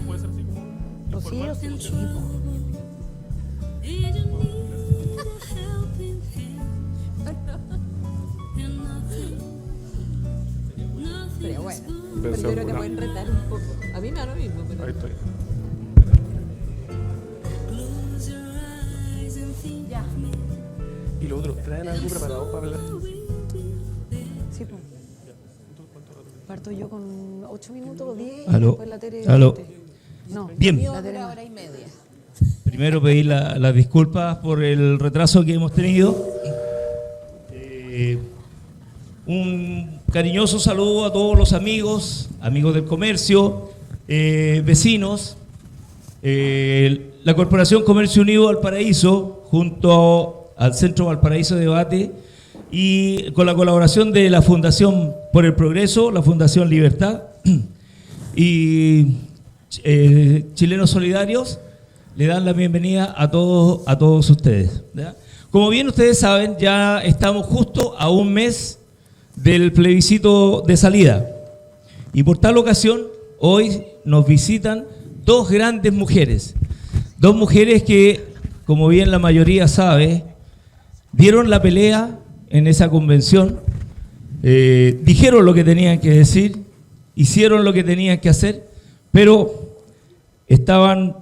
Puede ser así como Rocío, sí. Pero bueno, pero yo creo que pueden retar un poco. A mí me da lo mismo, pero... Ahí estoy. Ya. Y lo otro, ¿traen algo preparado para hablar? Sí, pues. Parto yo con 8 minutos o 10. Aló. Después la Tere. Aló. No, Bien. la Tere más. Hora y media. Primero pedir las disculpas por el retraso que hemos tenido. Un cariñoso saludo a todos los amigos del comercio, vecinos, la Corporación Comercio Unido Valparaíso, junto al Centro Valparaíso de Debate, y con la colaboración de la Fundación por el Progreso, la Fundación Libertad y Chilenos Solidarios, le dan la bienvenida a todos ustedes, ¿verdad? Como bien ustedes saben, ya estamos justo a un mes del plebiscito de salida. Y por tal ocasión, hoy nos visitan dos grandes mujeres. Dos mujeres que, como bien la mayoría sabe, dieron la pelea en esa convención, dijeron lo que tenían que decir, hicieron lo que tenían que hacer, pero estaban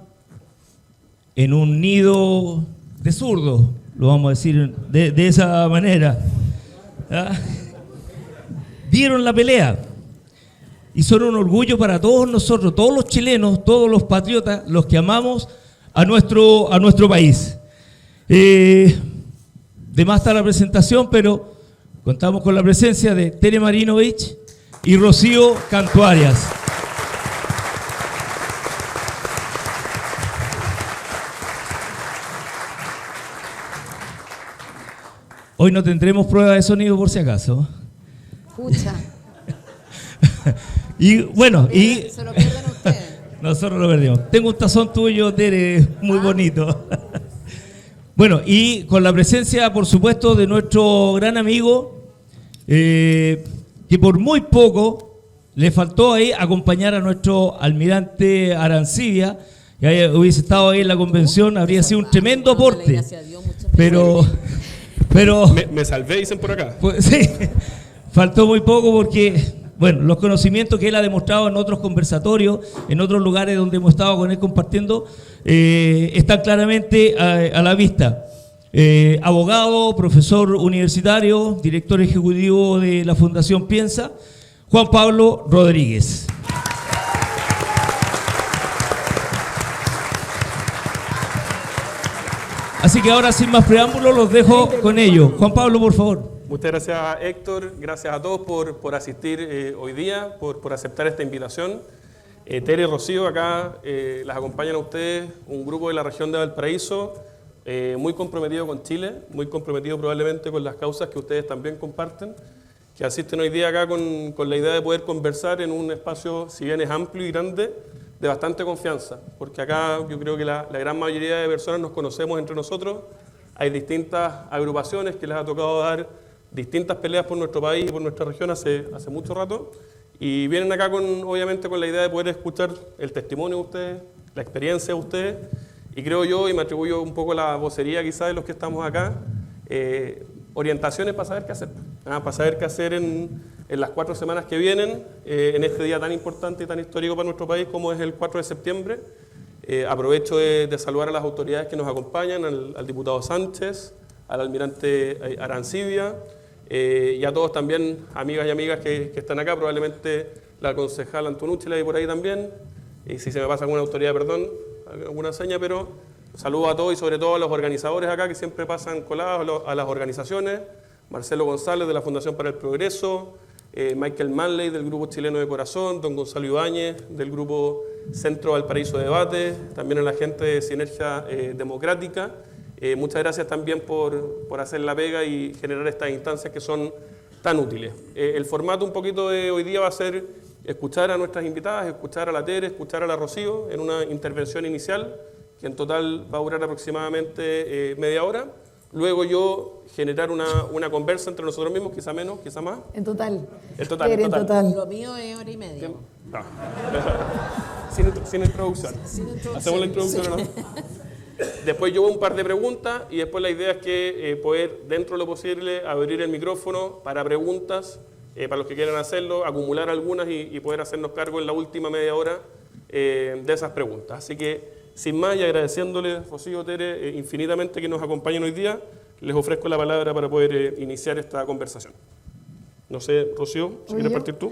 en un nido de zurdos, lo vamos a decir de esa manera. ¿Ah? Dieron la pelea y son un orgullo para todos nosotros, todos los chilenos, todos los patriotas, los que amamos a nuestro país. De más está la presentación, pero contamos con la presencia de Tere Marinovich y Rocío Cantuarias. Hoy no tendremos prueba de sonido por si acaso. Escucha. Y bueno, y Se lo pierden ustedes. nosotros lo perdimos. Tengo un tazón tuyo, Tere, muy bonito. Bueno, y con la presencia, por supuesto, de nuestro gran amigo, que por muy poco le faltó ahí acompañar a nuestro almirante Arancibia, que hubiese estado ahí en la convención, habría sido un tremendo aporte. Gracias a Dios, muchas Pero Me salvé, dicen por acá. pues, sí, faltó muy poco porque, bueno, los conocimientos que él ha demostrado en otros conversatorios, en otros lugares donde hemos estado con él compartiendo, están claramente a la vista. Abogado, profesor universitario, director ejecutivo de la Fundación Piensa, Juan Pablo Rodríguez. Así que ahora, sin más preámbulos, los dejo con ellos. Juan Pablo, por favor. Muchas gracias, Héctor. Gracias a todos por asistir hoy día, por aceptar esta invitación. Tere y Rocío, acá las acompañan a ustedes, un grupo de la región de Valparaíso, muy comprometido con Chile, muy comprometido probablemente con las causas que ustedes también comparten, que asisten hoy día acá con la idea de poder conversar en un espacio, si bien es amplio y grande, de bastante confianza, porque acá yo creo que la gran mayoría de personas nos conocemos entre nosotros, hay distintas agrupaciones que les ha tocado dar distintas peleas por nuestro país y por nuestra región hace mucho rato, y vienen acá obviamente con la idea de poder escuchar el testimonio de ustedes, la experiencia de ustedes, y creo yo, y me atribuyo un poco la vocería quizás de los que estamos acá, orientaciones para saber qué hacer, para saber qué hacer en las 4 semanas que vienen, en este día tan importante y tan histórico para nuestro país como es el 4 de septiembre. Aprovecho de saludar a las autoridades que nos acompañan, al diputado Sánchez, al almirante Arancibia, y a todos también, amigas y amigas que están acá, probablemente la concejal Antonucci la hay por ahí también, y si se me pasa alguna autoridad, perdón, alguna seña, pero saludo a todos y sobre todo a los organizadores acá que siempre pasan colados, a las organizaciones, Marcelo González de la Fundación para el Progreso, Michael Manley del Grupo Chileno de Corazón, don Gonzalo Ibáñez del Grupo Centro Valparaíso de Debate, también a la gente de Sinergia Democrática. Muchas gracias también por hacer la pega y generar estas instancias que son tan útiles. El formato un poquito de hoy día va a ser escuchar a nuestras invitadas, escuchar a la Tere, escuchar a la Rocío en una intervención inicial que en total va a durar aproximadamente media hora. Luego yo generar una conversa entre nosotros mismos, quizá menos, quizá más. En total. En total, Tere, en total. Lo mío es hora y media. Sin introducción. ¿Hacemos la introducción o no? Después yo hago un par de preguntas y después la idea es que poder, dentro de lo posible, abrir el micrófono para preguntas, para los que quieran hacerlo, acumular algunas y poder hacernos cargo en la última media hora de esas preguntas. Así que, sin más, y agradeciéndoles, Rocío, Tere, infinitamente que nos acompañen hoy día, les ofrezco la palabra para poder iniciar esta conversación. No sé, Rocío, si quieres partir tú.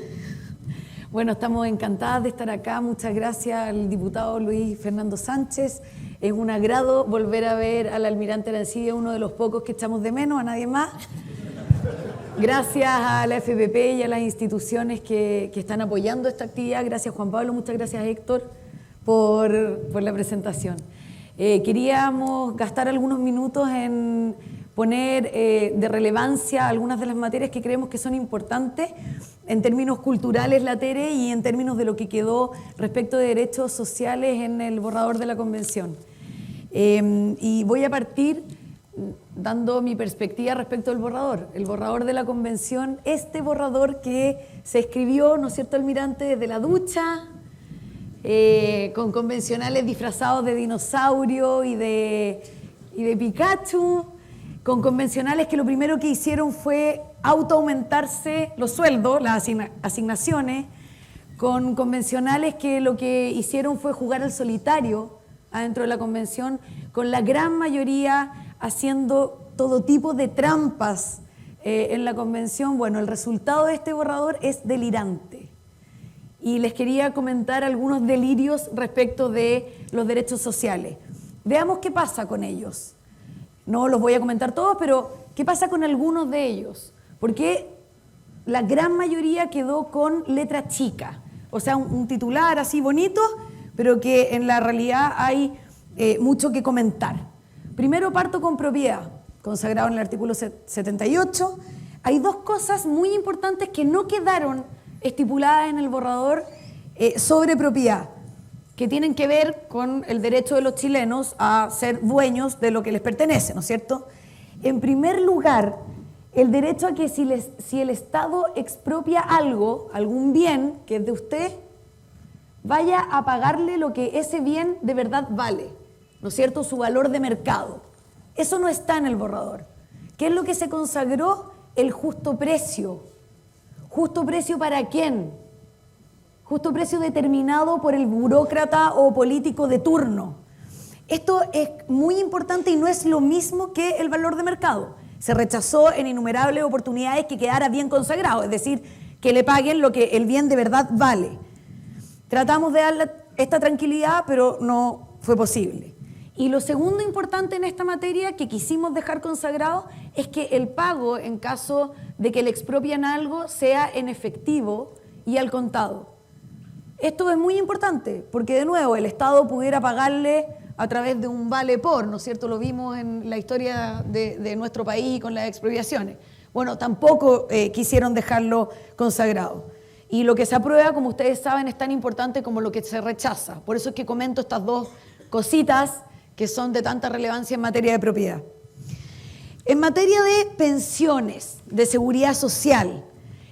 Bueno, estamos encantadas de estar acá. Muchas gracias al diputado Luis Fernando Sánchez. Es un agrado volver a ver al almirante Arancibia, uno de los pocos que echamos de menos, a nadie más. Gracias a la FPP y a las instituciones que están apoyando esta actividad. Gracias, Juan Pablo. Muchas gracias, Héctor, por la presentación. Queríamos gastar algunos minutos en poner de relevancia algunas de las materias que creemos que son importantes en términos culturales, la Tere, y en términos de lo que quedó respecto de derechos sociales en el borrador de la Convención. Y voy a partir dando mi perspectiva respecto del borrador. El borrador de la Convención, este borrador que se escribió, ¿no es cierto, almirante?, desde la ducha, con convencionales disfrazados de dinosaurio y de Pikachu, con convencionales que lo primero que hicieron fue autoaumentarse los sueldos, las asignaciones, con convencionales que lo que hicieron fue jugar al solitario adentro de la convención, con la gran mayoría haciendo todo tipo de trampas en la convención. Bueno, el resultado de este borrador es delirante. Y les quería comentar algunos delirios respecto de los derechos sociales. Veamos qué pasa con ellos. No los voy a comentar todos, pero ¿qué pasa con algunos de ellos? Porque la gran mayoría quedó con letra chica, o sea, un titular así bonito, pero que en la realidad hay mucho que comentar. Primero parto con propiedad, consagrado en el artículo 78. Hay dos cosas muy importantes que no quedaron estipuladas en el borrador sobre propiedad, que tienen que ver con el derecho de los chilenos a ser dueños de lo que les pertenece, ¿no es cierto? En primer lugar, el derecho a que si el Estado expropia algo, algún bien que es de usted, vaya a pagarle lo que ese bien de verdad vale, ¿no es cierto?, su valor de mercado. Eso no está en el borrador. ¿Qué es lo que se consagró? El justo precio. ¿Justo precio para quién? Justo precio determinado por el burócrata o político de turno. Esto es muy importante y no es lo mismo que el valor de mercado. Se rechazó en innumerables oportunidades que quedara bien consagrado, es decir, que le paguen lo que el bien de verdad vale. Tratamos de darle esta tranquilidad, pero no fue posible. Y lo segundo importante en esta materia que quisimos dejar consagrado es que el pago, en caso de que le expropian algo, sea en efectivo y al contado. Esto es muy importante, porque de nuevo el Estado pudiera pagarle a través de un vale por, ¿no es cierto? Lo vimos en la historia de nuestro país con las expropiaciones. Bueno, tampoco quisieron dejarlo consagrado. Y lo que se aprueba, como ustedes saben, es tan importante como lo que se rechaza. Por eso es que comento estas dos cositas que son de tanta relevancia en materia de propiedad. En materia de pensiones, de seguridad social,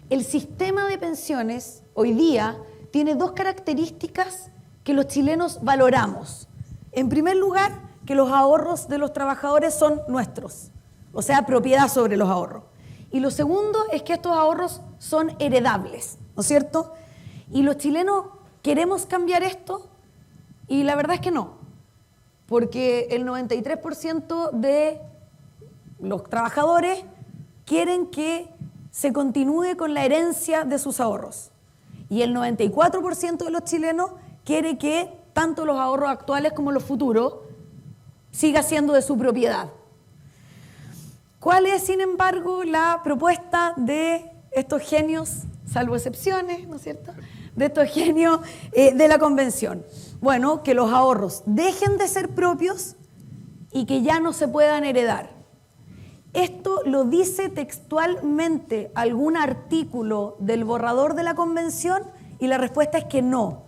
el sistema de pensiones hoy día tiene dos características que los chilenos valoramos. En primer lugar, que los ahorros de los trabajadores son nuestros, o sea, propiedad sobre los ahorros. Y lo segundo es que estos ahorros son heredables, ¿no es cierto? Y los chilenos queremos cambiar esto y la verdad es que no, porque el 93% de los trabajadores quieren que se continúe con la herencia de sus ahorros. Y el 94% de los chilenos quiere que tanto los ahorros actuales como los futuros siga siendo de su propiedad. ¿Cuál es, sin embargo, la propuesta de estos genios, salvo excepciones, ¿no es cierto?, de estos genios de la Convención? Bueno, que los ahorros dejen de ser propios y que ya no se puedan heredar. Esto lo dice textualmente algún artículo del borrador de la Convención y la respuesta es que no.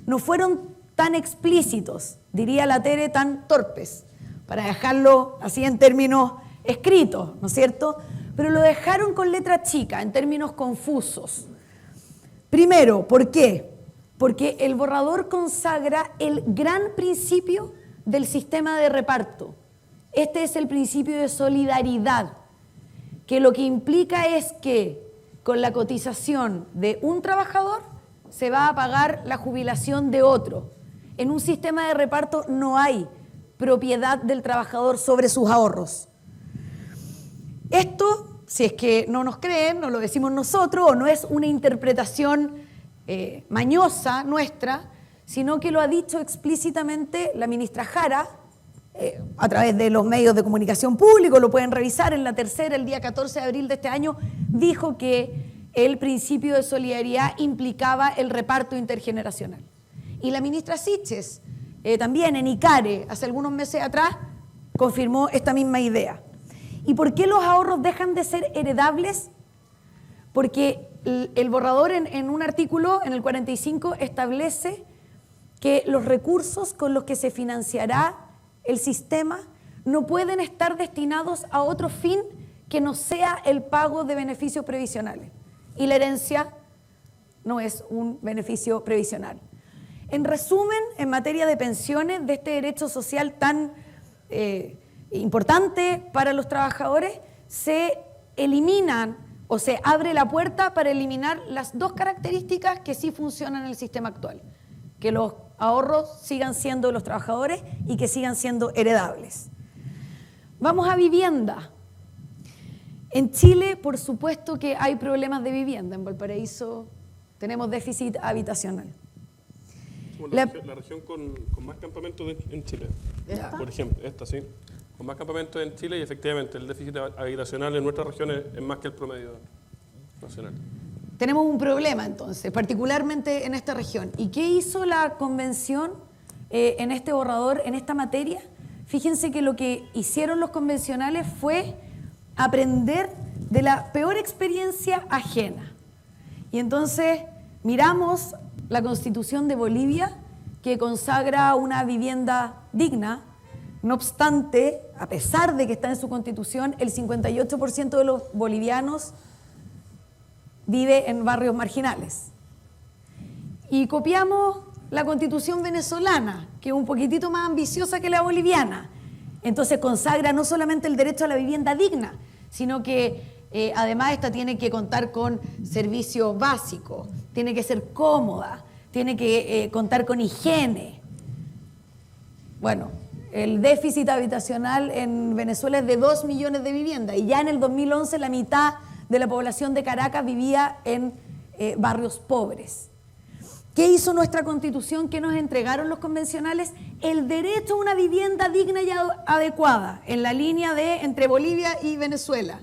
No fueron tan explícitos, diría la Tere, tan torpes, para dejarlo así en términos escritos, ¿no es cierto? Pero lo dejaron con letra chica, en términos confusos. Primero, ¿por qué? Porque el borrador consagra el gran principio del sistema de reparto. Este es el principio de solidaridad, que lo que implica es que con la cotización de un trabajador se va a pagar la jubilación de otro. En un sistema de reparto no hay propiedad del trabajador sobre sus ahorros. Esto, si es que no nos creen, no lo decimos nosotros, o no es una interpretación mañosa nuestra, sino que lo ha dicho explícitamente la ministra Jara, a través de los medios de comunicación públicos, lo pueden revisar en La Tercera, el día 14 de abril de este año, dijo que el principio de solidaridad implicaba el reparto intergeneracional. Y la ministra Siches, también en ICARE, hace algunos meses atrás, confirmó esta misma idea. ¿Y por qué los ahorros dejan de ser heredables? Porque el borrador en un artículo, en el 45, establece que los recursos con los que se financiará el sistema no pueden estar destinados a otro fin que no sea el pago de beneficios previsionales. Y la herencia no es un beneficio previsional. En resumen, en materia de pensiones, de este derecho social tan importante para los trabajadores, se eliminan o se abre la puerta para eliminar las dos características que sí funcionan en el sistema actual: que los ahorros sigan siendo de los trabajadores y que sigan siendo heredables. Vamos a vivienda. En Chile, por supuesto que hay problemas de vivienda. En Valparaíso tenemos déficit habitacional. La región con más campamentos en Chile, por ejemplo, esta sí, con más campamentos en Chile, y efectivamente el déficit habitacional en nuestra región es más que el promedio nacional. Tenemos un problema entonces, particularmente en esta región. ¿Y qué hizo la convención en este borrador, en esta materia? Fíjense que lo que hicieron los convencionales fue aprender de la peor experiencia ajena. Y entonces miramos la Constitución de Bolivia, que consagra una vivienda digna. No obstante, a pesar de que está en su Constitución, el 58% de los bolivianos vive en barrios marginales. Y copiamos la Constitución venezolana, que es un poquitito más ambiciosa que la boliviana. Entonces consagra no solamente el derecho a la vivienda digna, sino que además esta tiene que contar con servicios básicos, tiene que ser cómoda, tiene que contar con higiene. Bueno, el déficit habitacional en Venezuela es de 2 millones de viviendas, y ya en el 2011 la mitad de la población de Caracas vivía en barrios pobres. ¿Qué hizo nuestra Constitución? ¿Qué nos entregaron los convencionales? El derecho a una vivienda digna y adecuada, en la línea de entre Bolivia y Venezuela.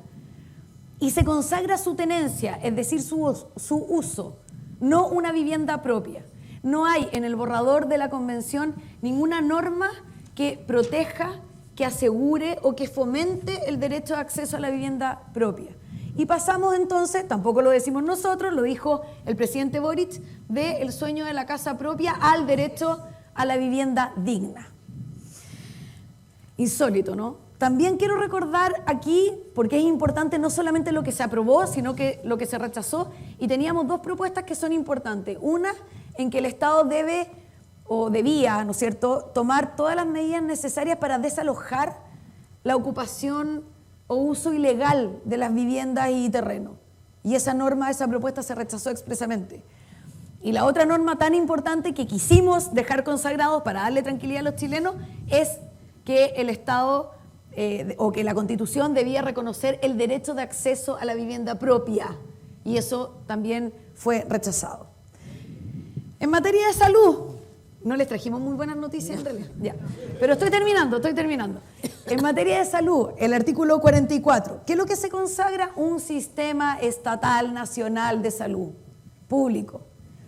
Y se consagra su tenencia, es decir, su uso, no una vivienda propia. No hay en el borrador de la Convención ninguna norma que proteja, que asegure o que fomente el derecho de acceso a la vivienda propia. Y pasamos entonces, tampoco lo decimos nosotros, lo dijo el presidente Boric, del sueño de la casa propia al derecho a la vivienda digna. Insólito, ¿no? También quiero recordar aquí, porque es importante no solamente lo que se aprobó, sino que lo que se rechazó, y teníamos dos propuestas que son importantes. Una, en que el Estado debe o debía, ¿no es cierto?, tomar todas las medidas necesarias para desalojar la ocupación o uso ilegal de las viviendas y terrenos. Y esa norma, esa propuesta se rechazó expresamente. Y la otra norma tan importante que quisimos dejar consagrados para darle tranquilidad a los chilenos es que el Estado o que la Constitución debía reconocer el derecho de acceso a la vivienda propia. Y eso también fue rechazado. En materia de salud, no les trajimos muy buenas noticias en realidad, ya. Pero estoy terminando. En materia de salud, el artículo 44, ¿qué es lo que se consagra? Un sistema estatal nacional de salud público.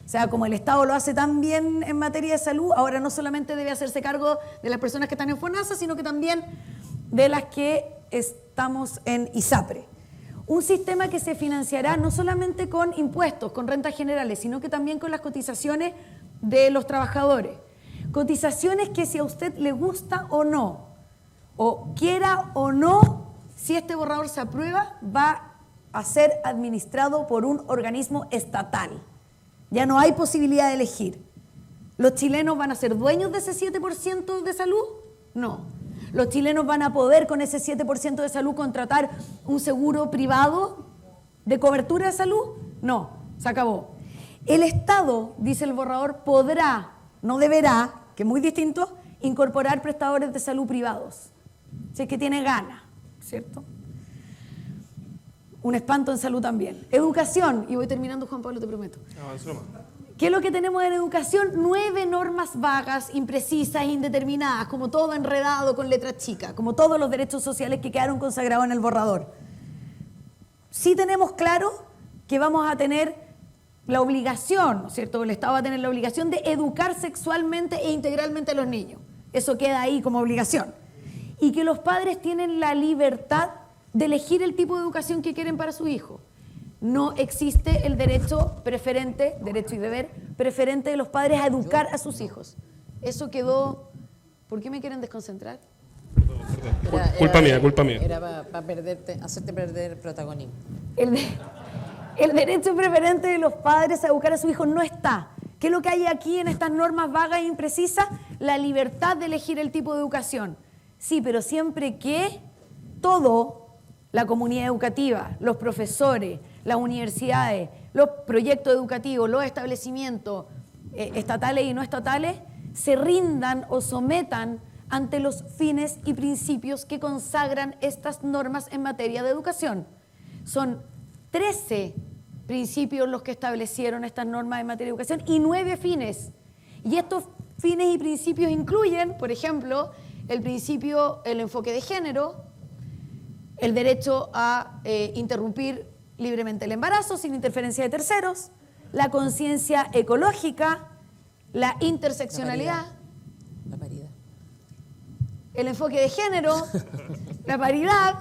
O sea, como el Estado lo hace tan bien en materia de salud, ahora no solamente debe hacerse cargo de las personas que están en FONASA, sino que también de las que estamos en ISAPRE. Un sistema que se financiará no solamente con impuestos, con rentas generales, sino que también con las cotizaciones de los trabajadores. Cotizaciones que, si a usted le gusta o no, o quiera o no, si este borrador se aprueba, va a ser administrado por un organismo estatal. Ya no hay posibilidad de elegir. ¿Los chilenos van a ser dueños de ese 7% de salud? No. ¿Los chilenos van a poder con ese 7% de salud contratar un seguro privado de cobertura de salud? No, se acabó. El Estado, dice el borrador, podrá, no deberá, que es muy distinto, incorporar prestadores de salud privados, si es que tiene ganas, ¿cierto? Un espanto en salud también. Educación, y voy terminando, Juan Pablo, te prometo. ¿Qué es lo que tenemos en educación? 9 normas vagas, imprecisas, indeterminadas, como todo enredado con letra chica, como todos los derechos sociales que quedaron consagrados en el borrador. Sí tenemos claro que vamos a tener la obligación, ¿no es cierto? El Estado va a tener la obligación de educar sexualmente e integralmente a los niños. Eso queda ahí como obligación. Y que los padres tienen la libertad de elegir el tipo de educación que quieren para su hijo. No existe el derecho preferente, derecho y deber preferente de los padres a educar a sus hijos. Eso quedó... ¿Por qué me quieren desconcentrar? Culpa mía. Era para hacerte perder protagonismo. El derecho preferente de los padres a educar a su hijo no está. ¿Qué es lo que hay aquí en estas normas vagas e imprecisas? La libertad de elegir el tipo de educación. Sí, pero siempre que todo, la comunidad educativa, los profesores, las universidades, los proyectos educativos, los establecimientos estatales y no estatales, se rindan o sometan ante los fines y principios que consagran estas normas en materia de educación. Son 13 principios los que establecieron estas normas en materia de educación y 9 fines. Y estos fines y principios incluyen, por ejemplo, el principio, el enfoque de género, el derecho a interrumpir libremente el embarazo sin interferencia de terceros, la conciencia ecológica, la interseccionalidad, La paridad. el enfoque de género, la paridad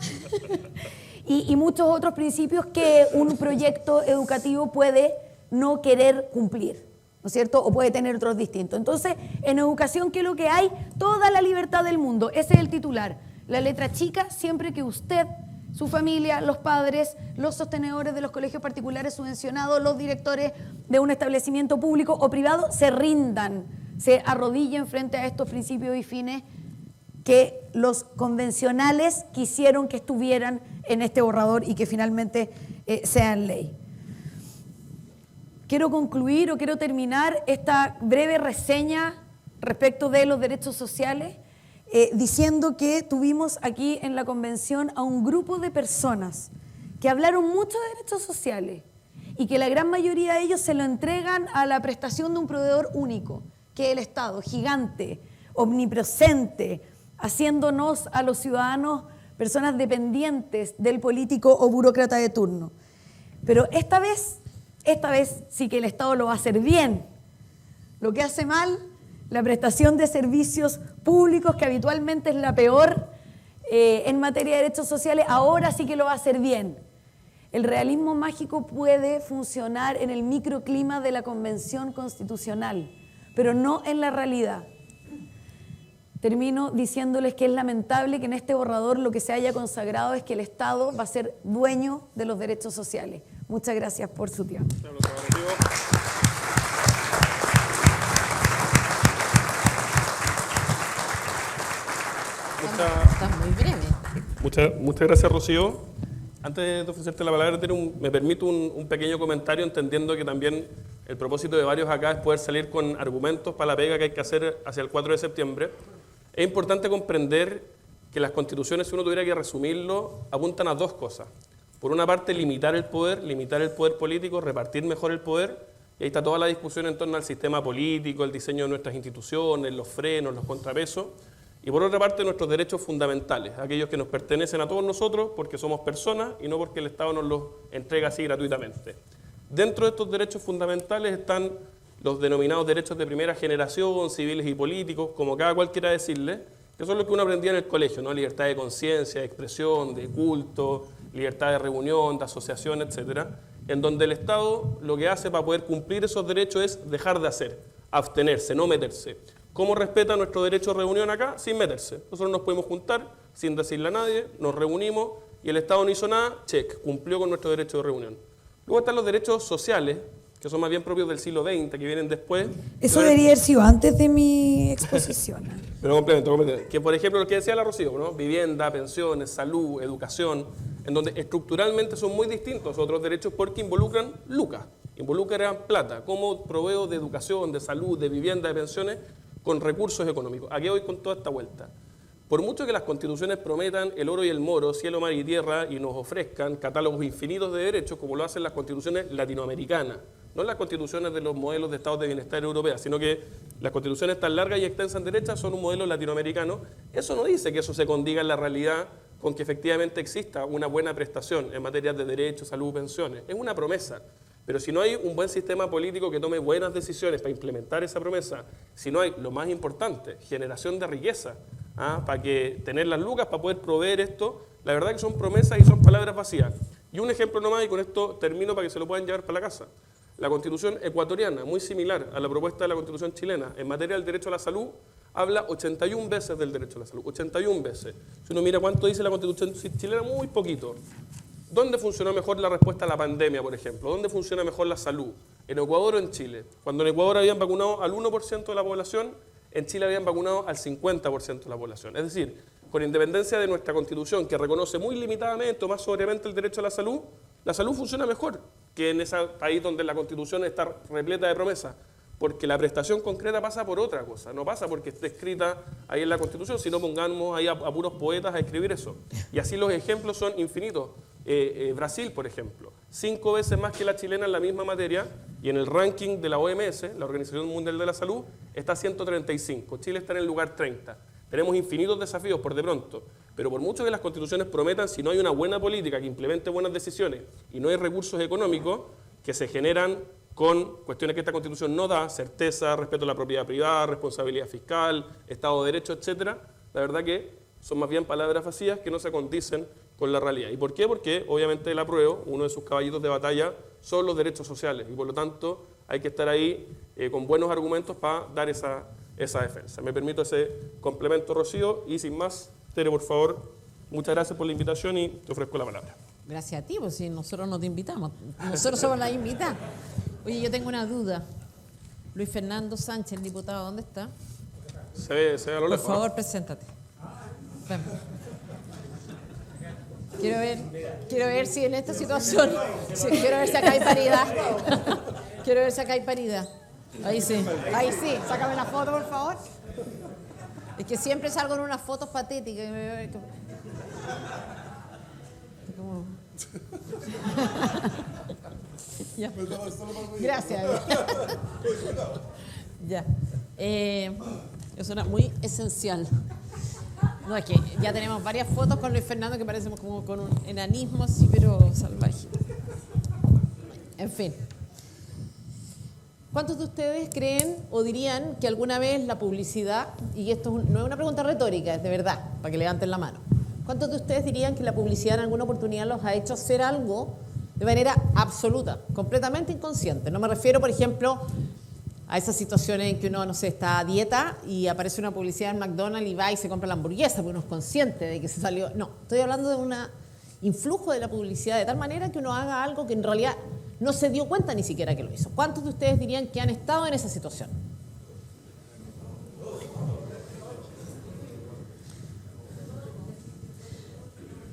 y muchos otros principios que un proyecto educativo puede no querer cumplir, ¿no es cierto? O puede tener otros distintos. Entonces, en educación, ¿qué es lo que hay? Toda la libertad del mundo. Ese es el titular. La letra chica, siempre que usted, su familia, los padres, los sostenedores de los colegios particulares subvencionados, los directores de un establecimiento público o privado, se rindan, se arrodillen frente a estos principios y fines que los convencionales quisieron que estuvieran en este borrador y que finalmente sean ley. Quiero concluir o quiero terminar esta breve reseña respecto de los derechos sociales diciendo que tuvimos aquí en la convención a un grupo de personas que hablaron mucho de derechos sociales y que la gran mayoría de ellos se lo entregan a la prestación de un proveedor único, que es el Estado, gigante, omnipresente, haciéndonos a los ciudadanos personas dependientes del político o burócrata de turno. Pero esta vez sí que el Estado lo va a hacer bien. Lo que hace mal, la prestación de servicios públicos, que habitualmente es la peor en materia de derechos sociales, ahora sí que lo va a hacer bien. El realismo mágico puede funcionar en el microclima de la Convención Constitucional, pero no en la realidad. Termino diciéndoles que es lamentable que en este borrador lo que se haya consagrado es que el Estado va a ser dueño de los derechos sociales. Muchas gracias por su tiempo. Estás muy breve. Muchas gracias, Rocío. Antes de ofrecerte la palabra, me permito un pequeño comentario, entendiendo que también el propósito de varios acá es poder salir con argumentos para la pega que hay que hacer hacia el 4 de septiembre. Es importante comprender que las constituciones, si uno tuviera que resumirlo, apuntan a dos cosas. Por una parte, limitar el poder político, repartir mejor el poder, y ahí está toda la discusión en torno al sistema político, el diseño de nuestras instituciones, los frenos, los contrapesos. Y por otra parte, nuestros derechos fundamentales, aquellos que nos pertenecen a todos nosotros porque somos personas y no porque el Estado nos los entrega así gratuitamente. Dentro de estos derechos fundamentales están los denominados derechos de primera generación, civiles y políticos, como cada cual quiera decirle, que son los que uno aprendía en el colegio, ¿no? Libertad de conciencia, de expresión, de culto, libertad de reunión, de asociación, etcétera, en donde el Estado lo que hace para poder cumplir esos derechos es dejar de hacer, abstenerse, no meterse. ¿Cómo respeta nuestro derecho de reunión acá? Sin meterse. Nosotros nos podemos juntar sin decirle a nadie, nos reunimos y el Estado no hizo nada, check, cumplió con nuestro derecho de reunión. Luego están los derechos sociales, que son más bien propios del siglo XX, que vienen después. Eso debería haber sido antes de mi exposición. Pero complemento. Que por ejemplo lo que decía la Rocío, ¿no? Vivienda, pensiones, salud, educación, en donde estructuralmente son muy distintos a otros derechos porque involucran lucas, involucran plata. ¿Cómo proveo de educación, de salud, de vivienda, de pensiones con recursos económicos? ¿A qué voy con toda esta vuelta? Por mucho que las constituciones prometan el oro y el moro, cielo, mar y tierra, y nos ofrezcan catálogos infinitos de derechos, como lo hacen las constituciones latinoamericanas, no las constituciones de los modelos de estados de bienestar europeas, sino que las constituciones tan largas y extensas en derecha son un modelo latinoamericano, eso no dice que eso se condiga en la realidad con que efectivamente exista una buena prestación en materia de derechos, salud, pensiones. Es una promesa. Pero si no hay un buen sistema político que tome buenas decisiones para implementar esa promesa, si no hay, lo más importante, generación de riqueza, para que tener las lucas para poder proveer esto, la verdad que son promesas y son palabras vacías. Y un ejemplo nomás, y con esto termino para que se lo puedan llevar para la casa. La Constitución ecuatoriana, muy similar a la propuesta de la Constitución chilena, en materia del derecho a la salud, habla 81 veces del derecho a la salud, 81 veces. Si uno mira cuánto dice la Constitución chilena, muy poquito. ¿Dónde funcionó mejor la respuesta a la pandemia, por ejemplo? ¿Dónde funciona mejor la salud? ¿En Ecuador o en Chile? Cuando en Ecuador habían vacunado al 1% de la población, en Chile habían vacunado al 50% de la población. Es decir, con independencia de nuestra Constitución, que reconoce muy limitadamente o más sobriamente el derecho a la salud funciona mejor que en ese país donde la Constitución está repleta de promesas, porque la prestación concreta pasa por otra cosa, no pasa porque esté escrita ahí en la Constitución, sino pongamos ahí a puros poetas a escribir eso. Y así los ejemplos son infinitos. Brasil, por ejemplo, 5 veces más que la chilena en la misma materia, y en el ranking de la OMS, la Organización Mundial de la Salud, está 135, Chile está en el lugar 30. Tenemos infinitos desafíos por de pronto, pero por mucho que las constituciones prometan, si no hay una buena política que implemente buenas decisiones y no hay recursos económicos que se generan con cuestiones que esta Constitución no da, certeza, respeto a la propiedad privada, responsabilidad fiscal, Estado de Derecho, etcétera, la verdad que son más bien palabras vacías que no se condicen con la realidad. ¿Y por qué? Porque obviamente el apruebo, uno de sus caballitos de batalla, son los derechos sociales y por lo tanto hay que estar ahí con buenos argumentos para dar esa defensa. Me permito ese complemento, Rocío, y sin más, Tere, por favor, muchas gracias por la invitación y te ofrezco la palabra. Gracias a ti, pues si nosotros no te invitamos, nosotros somos la invitada. Oye, yo tengo una duda. Luis Fernando Sánchez, el diputado, ¿dónde está? Se ve a lo lejos. Por favor, preséntate. Ven. Quiero ver si en esta situación, quiero ver si acá hay paridad. Quiero ver si acá hay paridad. Ahí sí, sácame la foto, por favor. Es que siempre salgo en unas fotos patéticas. Ya. Gracias. Ya. Es una muy esencial. No, es que ya tenemos varias fotos con Luis Fernando que parecemos como con un enanismo así, pero salvaje. En fin. ¿Cuántos de ustedes creen o dirían que alguna vez la publicidad, y esto no es una pregunta retórica, es de verdad, para que levanten la mano, ¿cuántos de ustedes dirían que la publicidad en alguna oportunidad los ha hecho hacer algo de manera absoluta, completamente inconsciente? No me refiero, por ejemplo, a esas situaciones en que uno, no sé, está a dieta y aparece una publicidad en McDonald's y va y se compra la hamburguesa porque uno es consciente de que se salió. No, estoy hablando de un influjo de la publicidad de tal manera que uno haga algo que en realidad no se dio cuenta ni siquiera que lo hizo. ¿Cuántos de ustedes dirían que han estado en esa situación?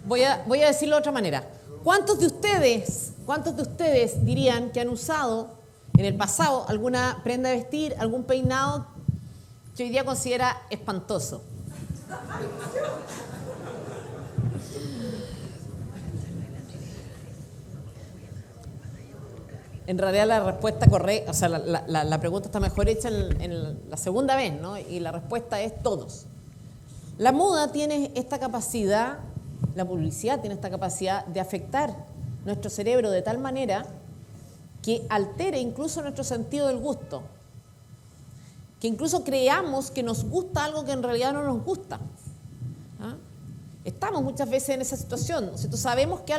Voy a decirlo de otra manera. ¿Cuántos de ustedes dirían que han usado en el pasado alguna prenda de vestir, algún peinado que hoy día considera espantoso? En realidad la respuesta correcta, o sea, la pregunta está mejor hecha en la segunda vez, ¿no? Y la respuesta es todos. La moda tiene esta capacidad, la publicidad tiene esta capacidad de afectar nuestro cerebro de tal manera que altere incluso nuestro sentido del gusto, que incluso creamos que nos gusta algo que en realidad no nos gusta. ¿Ah? Estamos muchas veces en esa situación, ¿no? Sabemos que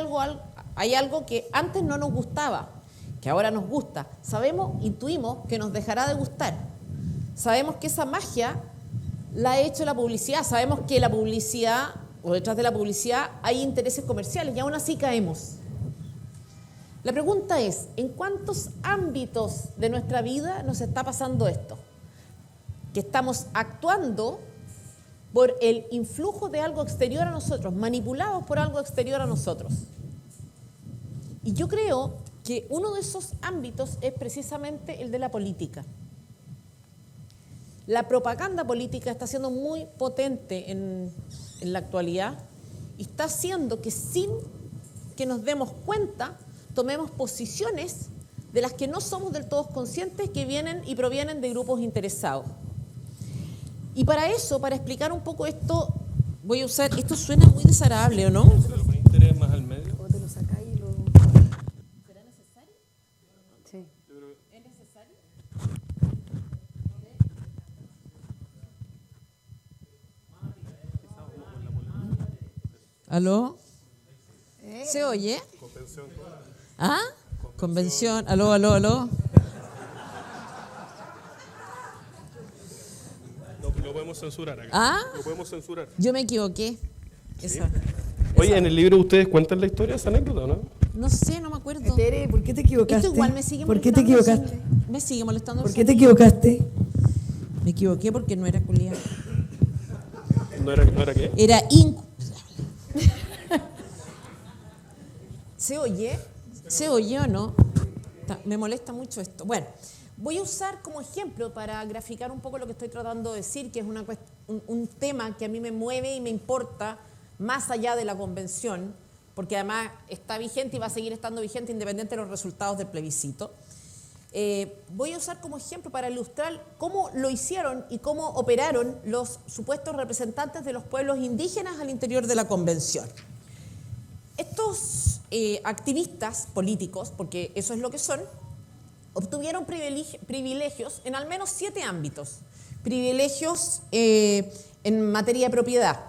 hay algo que antes no nos gustaba, que ahora nos gusta. Sabemos, intuimos que nos dejará de gustar. Sabemos que esa magia la ha hecho la publicidad, sabemos que la publicidad, o detrás de la publicidad, hay intereses comerciales y aún así caemos. La pregunta es, ¿en cuántos ámbitos de nuestra vida nos está pasando esto? Que estamos actuando por el influjo de algo exterior a nosotros, manipulados por algo exterior a nosotros. Y yo creo que uno de esos ámbitos es precisamente el de la política. La propaganda política está siendo muy potente en la actualidad y está haciendo que sin que nos demos cuenta, tomemos posiciones de las que no somos del todo conscientes, que vienen y provienen de grupos interesados. Y para eso, para explicar un poco esto, voy a usar, esto suena muy desagradable, ¿o no? ¿Se lo ponía interés más al medio? O te lo sacáis y lo... ¿Será necesario? Sí. ¿Es necesario? ¿Aló? ¿Se oye? ¿Ah? Convención. ¿Aló, aló, aló? Lo podemos censurar acá. ¿Ah? Lo podemos censurar. Yo me equivoqué. Esa. Oye, en el libro ustedes cuentan la historia de esa anécdota, ¿no? No sé, no me acuerdo. Tere, ¿por qué te equivocaste? Esto igual me sigue ¿Por qué molestando. te equivocaste? Me sigue molestando. ¿Por qué te equivocaste? Me equivoqué porque no era culiada. ¿No era qué? Era ¿Se oye? ¿Se oye o no? Me molesta mucho esto. Bueno, voy a usar como ejemplo para graficar un poco lo que estoy tratando de decir, que es un tema que a mí me mueve y me importa más allá de la convención, porque además está vigente y va a seguir estando vigente independiente de los resultados del plebiscito. Voy a usar como ejemplo para ilustrar cómo lo hicieron y cómo operaron los supuestos representantes de los pueblos indígenas al interior de la convención. Estos activistas políticos, porque eso es lo que son, obtuvieron privilegios en al menos 7 ámbitos. Privilegios en materia de propiedad.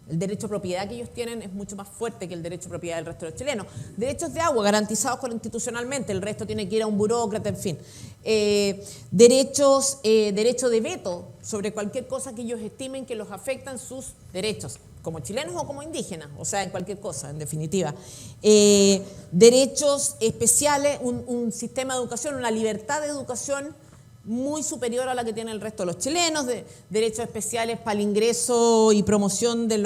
El derecho a propiedad que ellos tienen es mucho más fuerte que el derecho a propiedad del resto de los chilenos. Derechos de agua garantizados constitucionalmente, el resto tiene que ir a un burócrata, en fin. Derecho de veto sobre cualquier cosa que ellos estimen que los afecta en sus derechos, como chilenos o como indígenas, o sea, en cualquier cosa, en definitiva. Derechos especiales, un sistema de educación, una libertad de educación muy superior a la que tiene el resto de los chilenos, derechos especiales para el ingreso y promoción en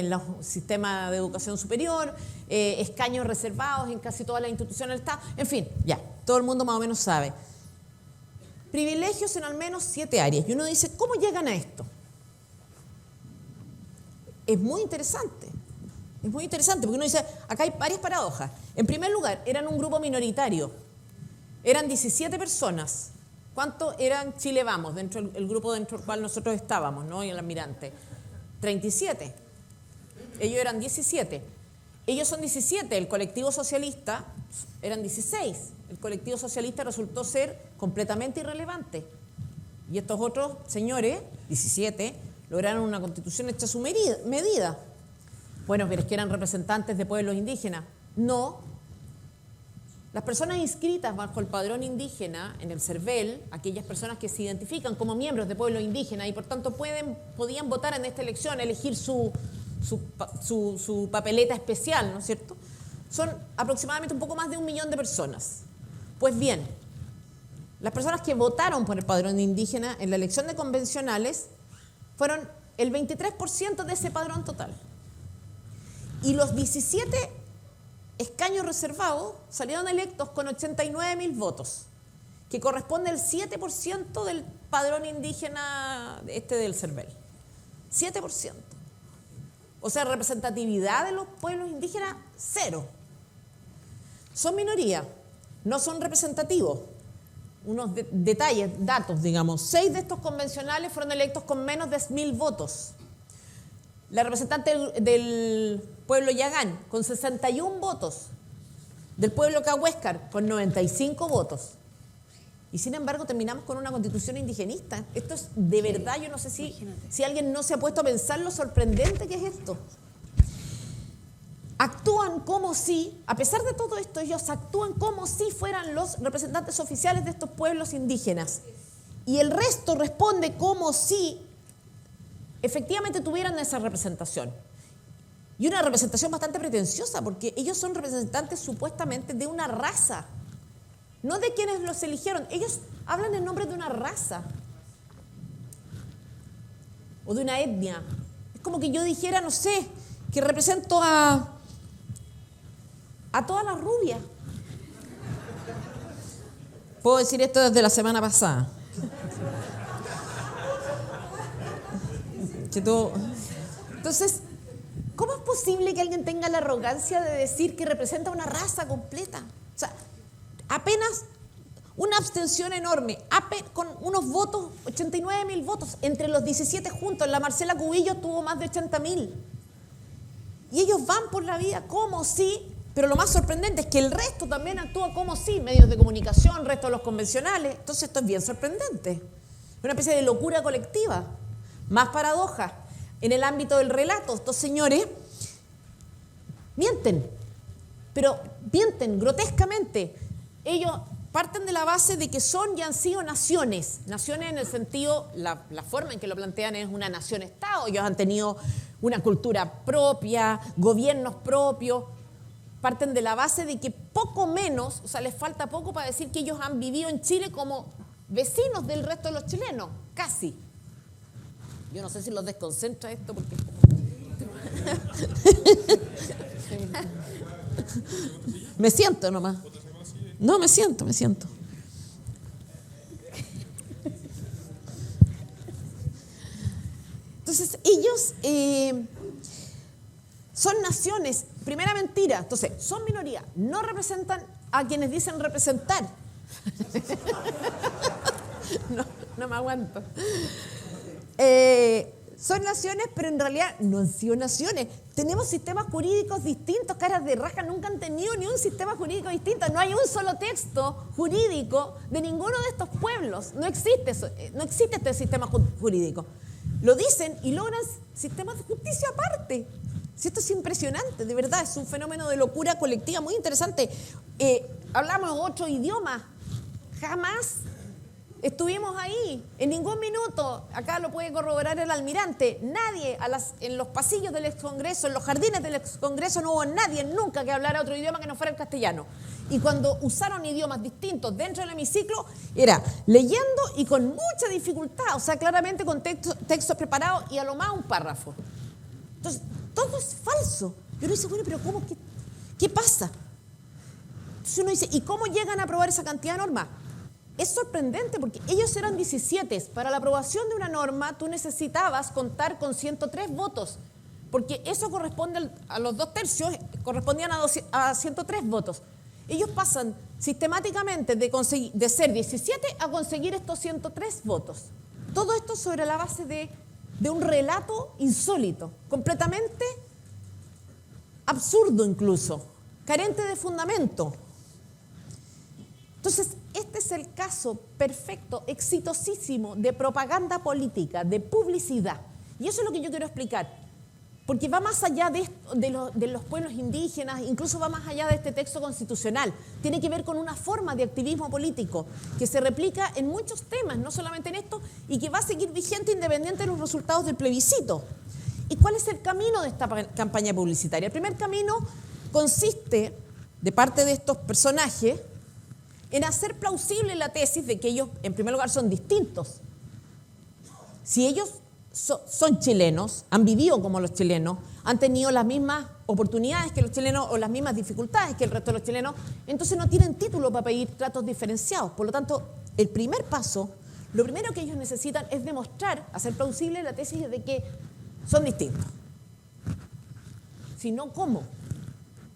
los sistemas de educación superior, escaños reservados en casi todas las instituciones del Estado, en fin, ya, todo el mundo más o menos sabe. Privilegios en al menos 7 áreas. Y uno dice, ¿cómo llegan a esto? Es muy interesante porque uno dice, acá hay varias paradojas. En primer lugar, eran un grupo minoritario, eran 17 personas. ¿Cuánto eran Chile Vamos, dentro del grupo dentro del cual nosotros estábamos, ¿no? Y el almirante. 37. Ellos eran 17. Ellos son 17, el colectivo socialista eran 16. El colectivo socialista resultó ser completamente irrelevante. Y estos otros señores, 17, lograron una constitución hecha a su medida. Bueno, pero es que eran representantes de pueblos indígenas. No. Las personas inscritas bajo el padrón indígena en el CERVEL, aquellas personas que se identifican como miembros de pueblos indígenas y por tanto podían votar en esta elección, elegir su papeleta especial, ¿no es cierto? Son aproximadamente un poco más de 1 millón de personas. Pues bien, las personas que votaron por el padrón indígena en la elección de convencionales fueron el 23% de ese padrón total. Y los 17 escaños reservados salieron electos con 89.000 votos, que corresponde al 7% del padrón indígena del CERVEL. 7%. O sea, representatividad de los pueblos indígenas, 0. Son minoría, no son representativos. Unos detalles, datos, digamos. 6 de estos convencionales fueron electos con menos de 1.000 votos. La representante del pueblo Yagán, con 61 votos. Del pueblo Cahuéscar, con 95 votos. Y sin embargo terminamos con una constitución indigenista. Esto es de verdad, yo no sé si alguien no se ha puesto a pensar lo sorprendente que es esto. Actúan como si, a pesar de todo esto, ellos actúan como si fueran los representantes oficiales de estos pueblos indígenas. Y el resto responde como si efectivamente tuvieran esa representación. Y una representación bastante pretenciosa, porque ellos son representantes supuestamente de una raza, no de quienes los eligieron. Ellos hablan en nombre de una raza o de una etnia. Es como que yo dijera, no sé, que represento a todas las rubias. Puedo decir esto desde la semana pasada. Entonces, ¿cómo es posible que alguien tenga la arrogancia de decir que representa una raza completa? O sea, apenas una abstención enorme, con unos votos, 89.000 votos, entre los 17 juntos. La Marcela Cubillos tuvo más de 80.000. Y ellos van por la vida como si, pero lo más sorprendente es que el resto también actúa como si, medios de comunicación, el resto de los convencionales. Entonces esto es bien sorprendente. Es una especie de locura colectiva. Más paradojas. En el ámbito del relato, estos señores mienten, pero mienten grotescamente. Ellos parten de la base de que son y han sido naciones. Naciones en el sentido, la forma en que lo plantean es una nación-estado. Ellos han tenido una cultura propia, gobiernos propios. Parten de la base de que poco menos, o sea, les falta poco para decir que ellos han vivido en Chile como vecinos del resto de los chilenos, casi. Yo no sé si los desconcentra esto porque... Me siento nomás. No, me siento. Entonces, ellos son naciones. Primera mentira. Entonces, son minoría. No representan a quienes dicen representar. No me aguanto. Son naciones, pero en realidad no han sido naciones. Tenemos sistemas jurídicos distintos, caras de raja nunca han tenido ni un sistema jurídico distinto. No hay un solo texto jurídico de ninguno de estos pueblos. No existe eso, no existe este sistema jurídico. Lo dicen y logran sistemas de justicia aparte. Si esto es impresionante, de verdad, es un fenómeno de locura colectiva muy interesante. Hablamos otro idioma, jamás estuvimos ahí, en ningún minuto. Acá lo puede corroborar el almirante. Nadie en los pasillos del excongreso, en los jardines del excongreso, no hubo nadie nunca que hablara otro idioma que no fuera el castellano. Y cuando usaron idiomas distintos dentro del hemiciclo, era leyendo y con mucha dificultad, o sea, claramente con textos preparados y a lo más un párrafo. Entonces, todo es falso. Y uno dice, bueno, pero ¿cómo? ¿Qué pasa? Entonces uno dice, ¿y cómo llegan a aprobar esa cantidad de normas? Es sorprendente porque ellos eran 17. Para la aprobación de una norma tú necesitabas contar con 103 votos, porque eso corresponde a los 2/3, correspondían a 103 votos. Ellos pasan sistemáticamente de ser 17 a conseguir estos 103 votos. Todo esto sobre la base de un relato insólito, completamente absurdo incluso, carente de fundamento. Entonces, este es el caso perfecto, exitosísimo de propaganda política, de publicidad. Y eso es lo que yo quiero explicar, porque va más allá de los pueblos indígenas, incluso va más allá de este texto constitucional. Tiene que ver con una forma de activismo político que se replica en muchos temas, no solamente en esto, y que va a seguir vigente independiente de los resultados del plebiscito. ¿Y cuál es el camino de esta campaña publicitaria? El primer camino consiste, de parte de estos personajes, en hacer plausible la tesis de que ellos, en primer lugar, son distintos. Si ellos son chilenos, han vivido como los chilenos, han tenido las mismas oportunidades que los chilenos o las mismas dificultades que el resto de los chilenos, entonces no tienen título para pedir tratos diferenciados. Por lo tanto, el primer paso, lo primero que ellos necesitan es demostrar, hacer plausible la tesis de que son distintos. Si no, ¿cómo?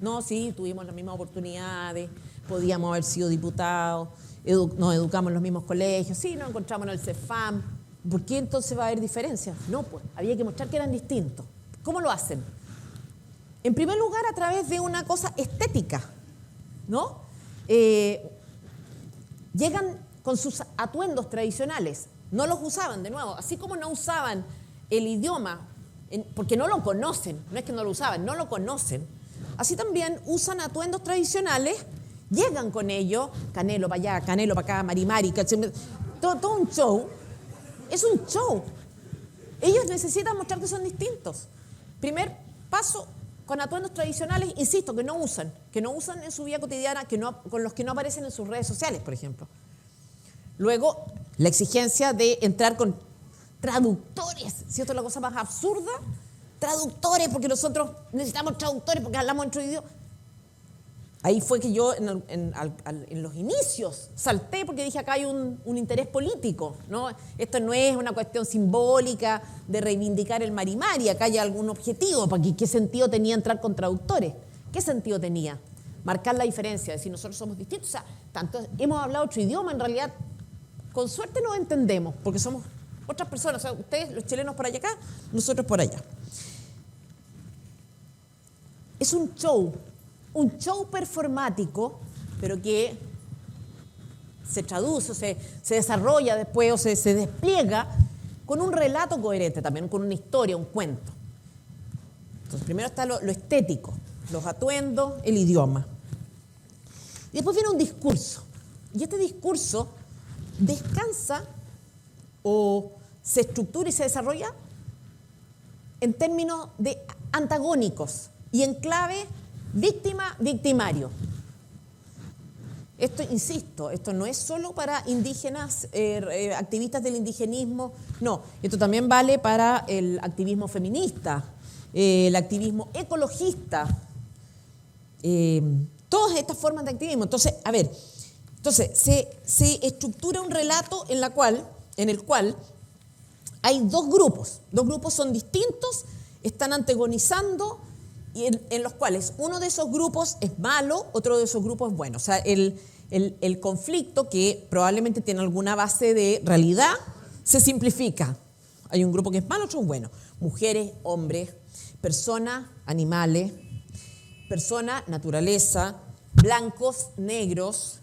No, sí, tuvimos las mismas oportunidades, podíamos haber sido diputados, nos educamos en los mismos colegios, sí, nos encontramos en el CEFAM. ¿Por qué entonces va a haber diferencias? No, pues había que mostrar que eran distintos. ¿Cómo lo hacen? En primer lugar, a través de una cosa estética, ¿no? Llegan con sus atuendos tradicionales, no los usaban, de nuevo, así como no usaban el idioma, porque no lo conocen, no es que no lo usaban, no lo conocen, así también usan atuendos tradicionales. Llegan con ello, Canelo para allá, Canelo para acá, Marimari, todo un show. Es un show. Ellos necesitan mostrar que son distintos. Primer paso, con atuendos tradicionales, insisto, que no usan en su vida cotidiana, con los que no aparecen en sus redes sociales, por ejemplo. Luego, la exigencia de entrar con traductores, si esto es la cosa más absurda, traductores, porque nosotros necesitamos traductores porque hablamos otro idioma. Ahí fue que yo en los inicios salté porque dije acá hay un interés político, ¿no? Esto no es una cuestión simbólica de reivindicar el marimari, acá hay algún objetivo, porque ¿qué sentido tenía entrar con traductores? ¿Qué sentido tenía? Marcar la diferencia, decir nosotros somos distintos, o sea, tanto hemos hablado otro idioma, en realidad con suerte nos entendemos, porque somos otras personas, o sea, ustedes los chilenos por allá acá, nosotros por allá. Es un show performático, pero que se traduce, se desarrolla después o se despliega con un relato coherente también, con una historia, un cuento. Entonces, primero está lo estético, los atuendos, el idioma. Y después viene un discurso. Y este discurso descansa o se estructura y se desarrolla en términos de antagónicos y en clave víctima-victimario. Esto, insisto, esto no es solo para indígenas, activistas del indigenismo, no, esto también vale para el activismo feminista, el activismo ecologista, todas estas formas de activismo. Entonces, a ver, se estructura un relato en el cual hay dos grupos son distintos, están antagonizando, y en los cuales uno de esos grupos es malo, otro de esos grupos es bueno. O sea, el conflicto, que probablemente tiene alguna base de realidad, se simplifica. Hay un grupo que es malo, otro es bueno. Mujeres, hombres, personas, animales, personas, naturaleza, blancos, negros,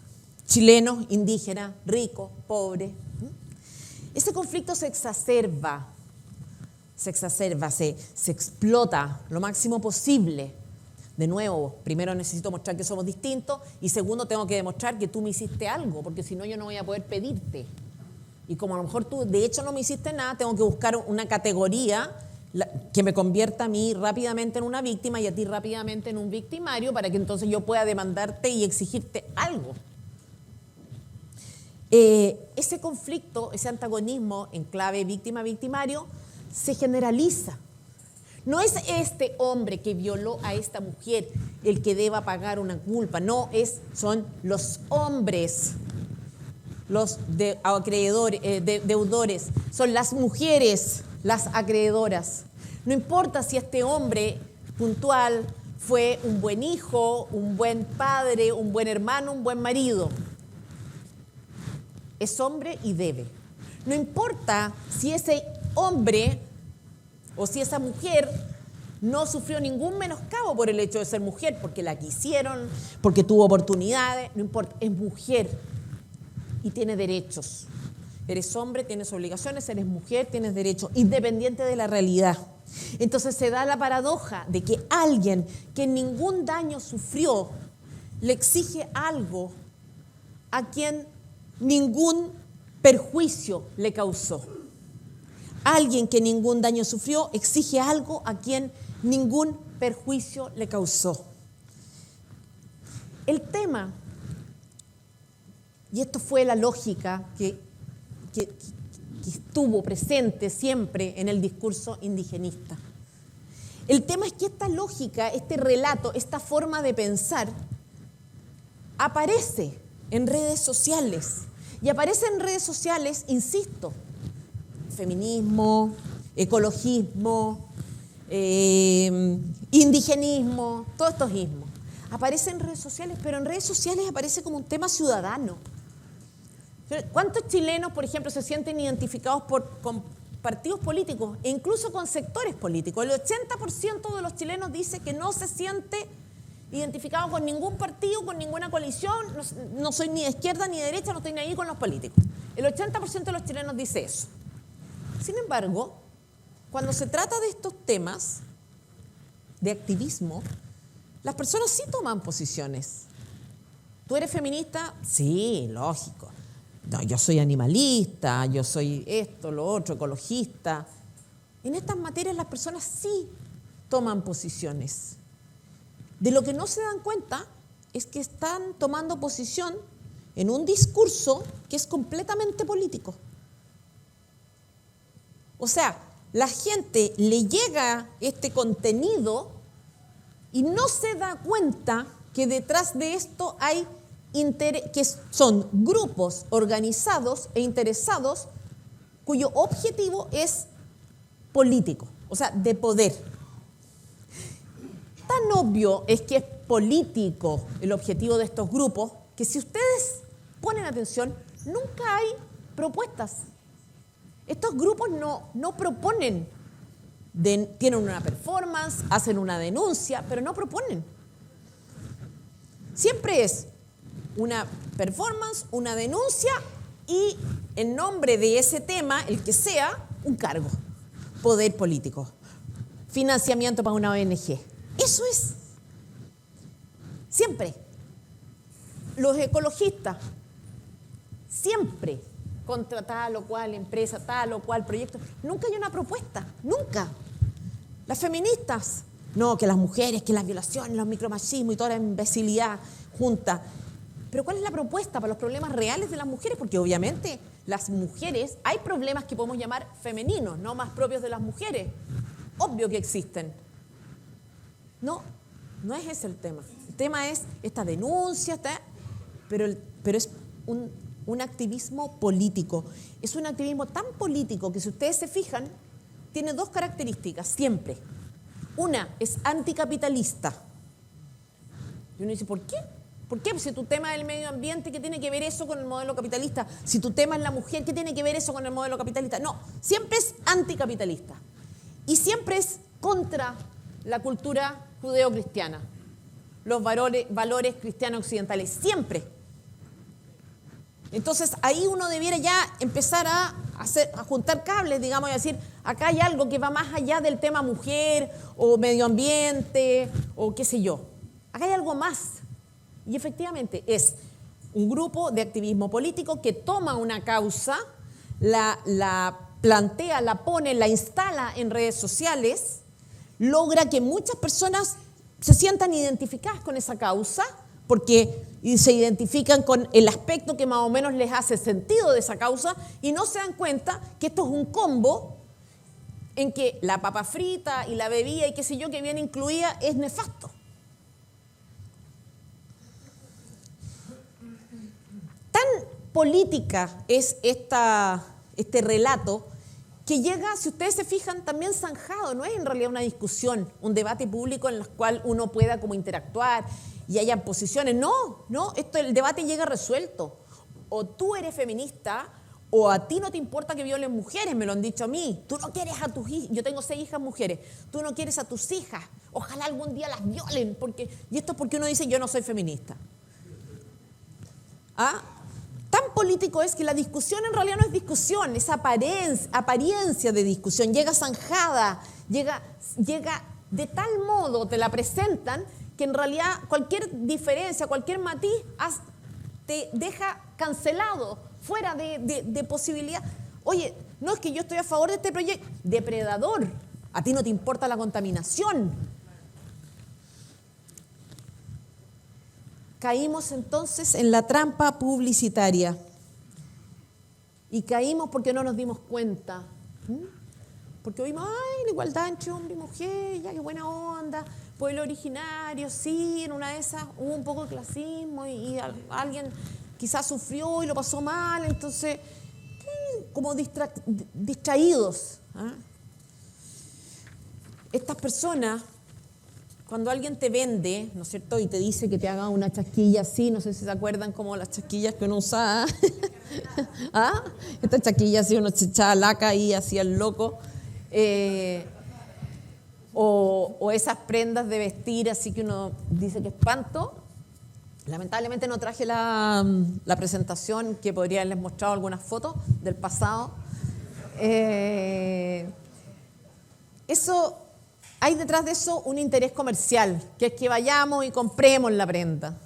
chilenos, indígenas, ricos, pobres. Ese conflicto se exacerba, se explota lo máximo posible. De nuevo, primero necesito mostrar que somos distintos y segundo tengo que demostrar que tú me hiciste algo, porque si no yo no voy a poder pedirte. Y como a lo mejor tú de hecho no me hiciste nada, tengo que buscar una categoría que me convierta a mí rápidamente en una víctima y a ti rápidamente en un victimario para que entonces yo pueda demandarte y exigirte algo. Ese conflicto, ese antagonismo en clave víctima-victimario se generaliza. No es este hombre que violó a esta mujer el que deba pagar una culpa, no, son los hombres, los deudores, son las mujeres las acreedoras. No importa si este hombre puntual fue un buen hijo, un buen padre, un buen hermano, un buen marido. Es hombre y debe. No importa si ese hombre o si esa mujer no sufrió ningún menoscabo por el hecho de ser mujer, porque la quisieron, porque tuvo oportunidades, no importa, es mujer y tiene derechos. Eres hombre, tienes obligaciones, eres mujer, tienes derechos, independiente de la realidad. Entonces se da la paradoja de que alguien que ningún daño sufrió le exige algo a quien ningún perjuicio le causó. Alguien que ningún daño sufrió exige algo a quien ningún perjuicio le causó. El tema, y esto fue la lógica que estuvo presente siempre en el discurso indigenista. El tema es que esta lógica, este relato, esta forma de pensar aparece en redes sociales. Y aparece en redes sociales, insisto, feminismo, ecologismo, indigenismo, todos estos ismos. Aparece en redes sociales, pero en redes sociales aparece como un tema ciudadano. ¿Cuántos chilenos, por ejemplo, se sienten identificados con partidos políticos e incluso con sectores políticos? El 80% de los chilenos dice que no se siente identificado con ningún partido, con ninguna coalición, no soy ni de izquierda ni de derecha, no estoy ni ahí con los políticos. El 80% de los chilenos dice eso. Sin embargo, cuando se trata de estos temas de activismo, las personas sí toman posiciones. ¿Tú eres feminista? Sí, lógico. No, yo soy animalista, yo soy esto, lo otro, ecologista. En estas materias las personas sí toman posiciones. de lo que no se dan cuenta es que están tomando posición en un discurso que es completamente político. O sea, la gente le llega este contenido y no se da cuenta que detrás de esto hay que son grupos organizados e interesados cuyo objetivo es político, o sea, de poder. Tan obvio es que es político el objetivo de estos grupos que si ustedes ponen atención, nunca hay propuestas. Estos grupos no proponen, tienen una performance, hacen una denuncia, pero no proponen. Siempre es una performance, una denuncia y en nombre de ese tema, el que sea, un cargo, poder político, financiamiento para una ONG. Eso es. Siempre. Los ecologistas, siempre contra tal o cual empresa, tal o cual proyecto. Nunca hay una propuesta, nunca. Las feministas, no, que las mujeres, que las violaciones, los micromachismos y toda la imbecilidad junta. Pero ¿cuál es la propuesta para los problemas reales de las mujeres? Porque obviamente las mujeres, hay problemas que podemos llamar femeninos, no más propios de las mujeres. Obvio que existen. No es ese el tema. El tema es esta denuncia, pero es un activismo político. Es un activismo tan político que si ustedes se fijan, tiene dos características siempre. Una es anticapitalista. Y uno dice, ¿por qué? ¿Por qué? Pues si tu tema es el medio ambiente, ¿qué tiene que ver eso con el modelo capitalista? Si tu tema es la mujer, ¿qué tiene que ver eso con el modelo capitalista? No, siempre es anticapitalista. Y siempre es contra la cultura judeo-cristiana, los valores cristianos occidentales, siempre. Entonces ahí uno debiera ya empezar a juntar cables, digamos, y decir, acá hay algo que va más allá del tema mujer o medio ambiente o qué sé yo. Acá hay algo más. Y efectivamente es un grupo de activismo político que toma una causa, la plantea, la pone, la instala en redes sociales, logra que muchas personas se sientan identificadas con esa causa porque se identifican con el aspecto que más o menos les hace sentido de esa causa y no se dan cuenta que esto es un combo en que la papa frita y la bebida y qué sé yo que viene incluida es nefasto. Tan política es este relato que llega, si ustedes se fijan, también zanjado. No es en realidad una discusión, un debate público en el cual uno pueda como interactuar y haya posiciones. No, el debate llega resuelto. O tú eres feminista o a ti no te importa que violen mujeres, me lo han dicho a mí. Tú no quieres a tus hijas, yo tengo 6 hijas mujeres, tú no quieres a tus hijas, ojalá algún día las violen. Y esto es porque uno dice yo no soy feminista. Tan político es que la discusión en realidad no es discusión, es apariencia de discusión, llega zanjada, llega de tal modo, te la presentan, que en realidad cualquier diferencia, cualquier matiz te deja cancelado, fuera de posibilidad. Oye, no es que yo estoy a favor de este proyecto, depredador, a ti no te importa la contaminación. Caímos entonces en la trampa publicitaria y caímos porque no nos dimos cuenta. Porque oímos, ay, la igualdad entre hombre y mujer, ya qué buena onda, pueblo originario, sí, en una de esas hubo un poco de clasismo y alguien quizás sufrió y lo pasó mal, entonces, como distraídos. Estas personas, cuando alguien te vende, ¿no es cierto?, y te dice que te haga una chasquilla así, no sé si se acuerdan como las chasquillas que uno usaba. Esta chasquilla así, uno se echaba laca y hacía el loco. O esas prendas de vestir así que uno dice que espanto. Lamentablemente no traje la presentación que podría haberles mostrado algunas fotos del pasado. Hay detrás de eso un interés comercial, que es que vayamos y compremos la prenda.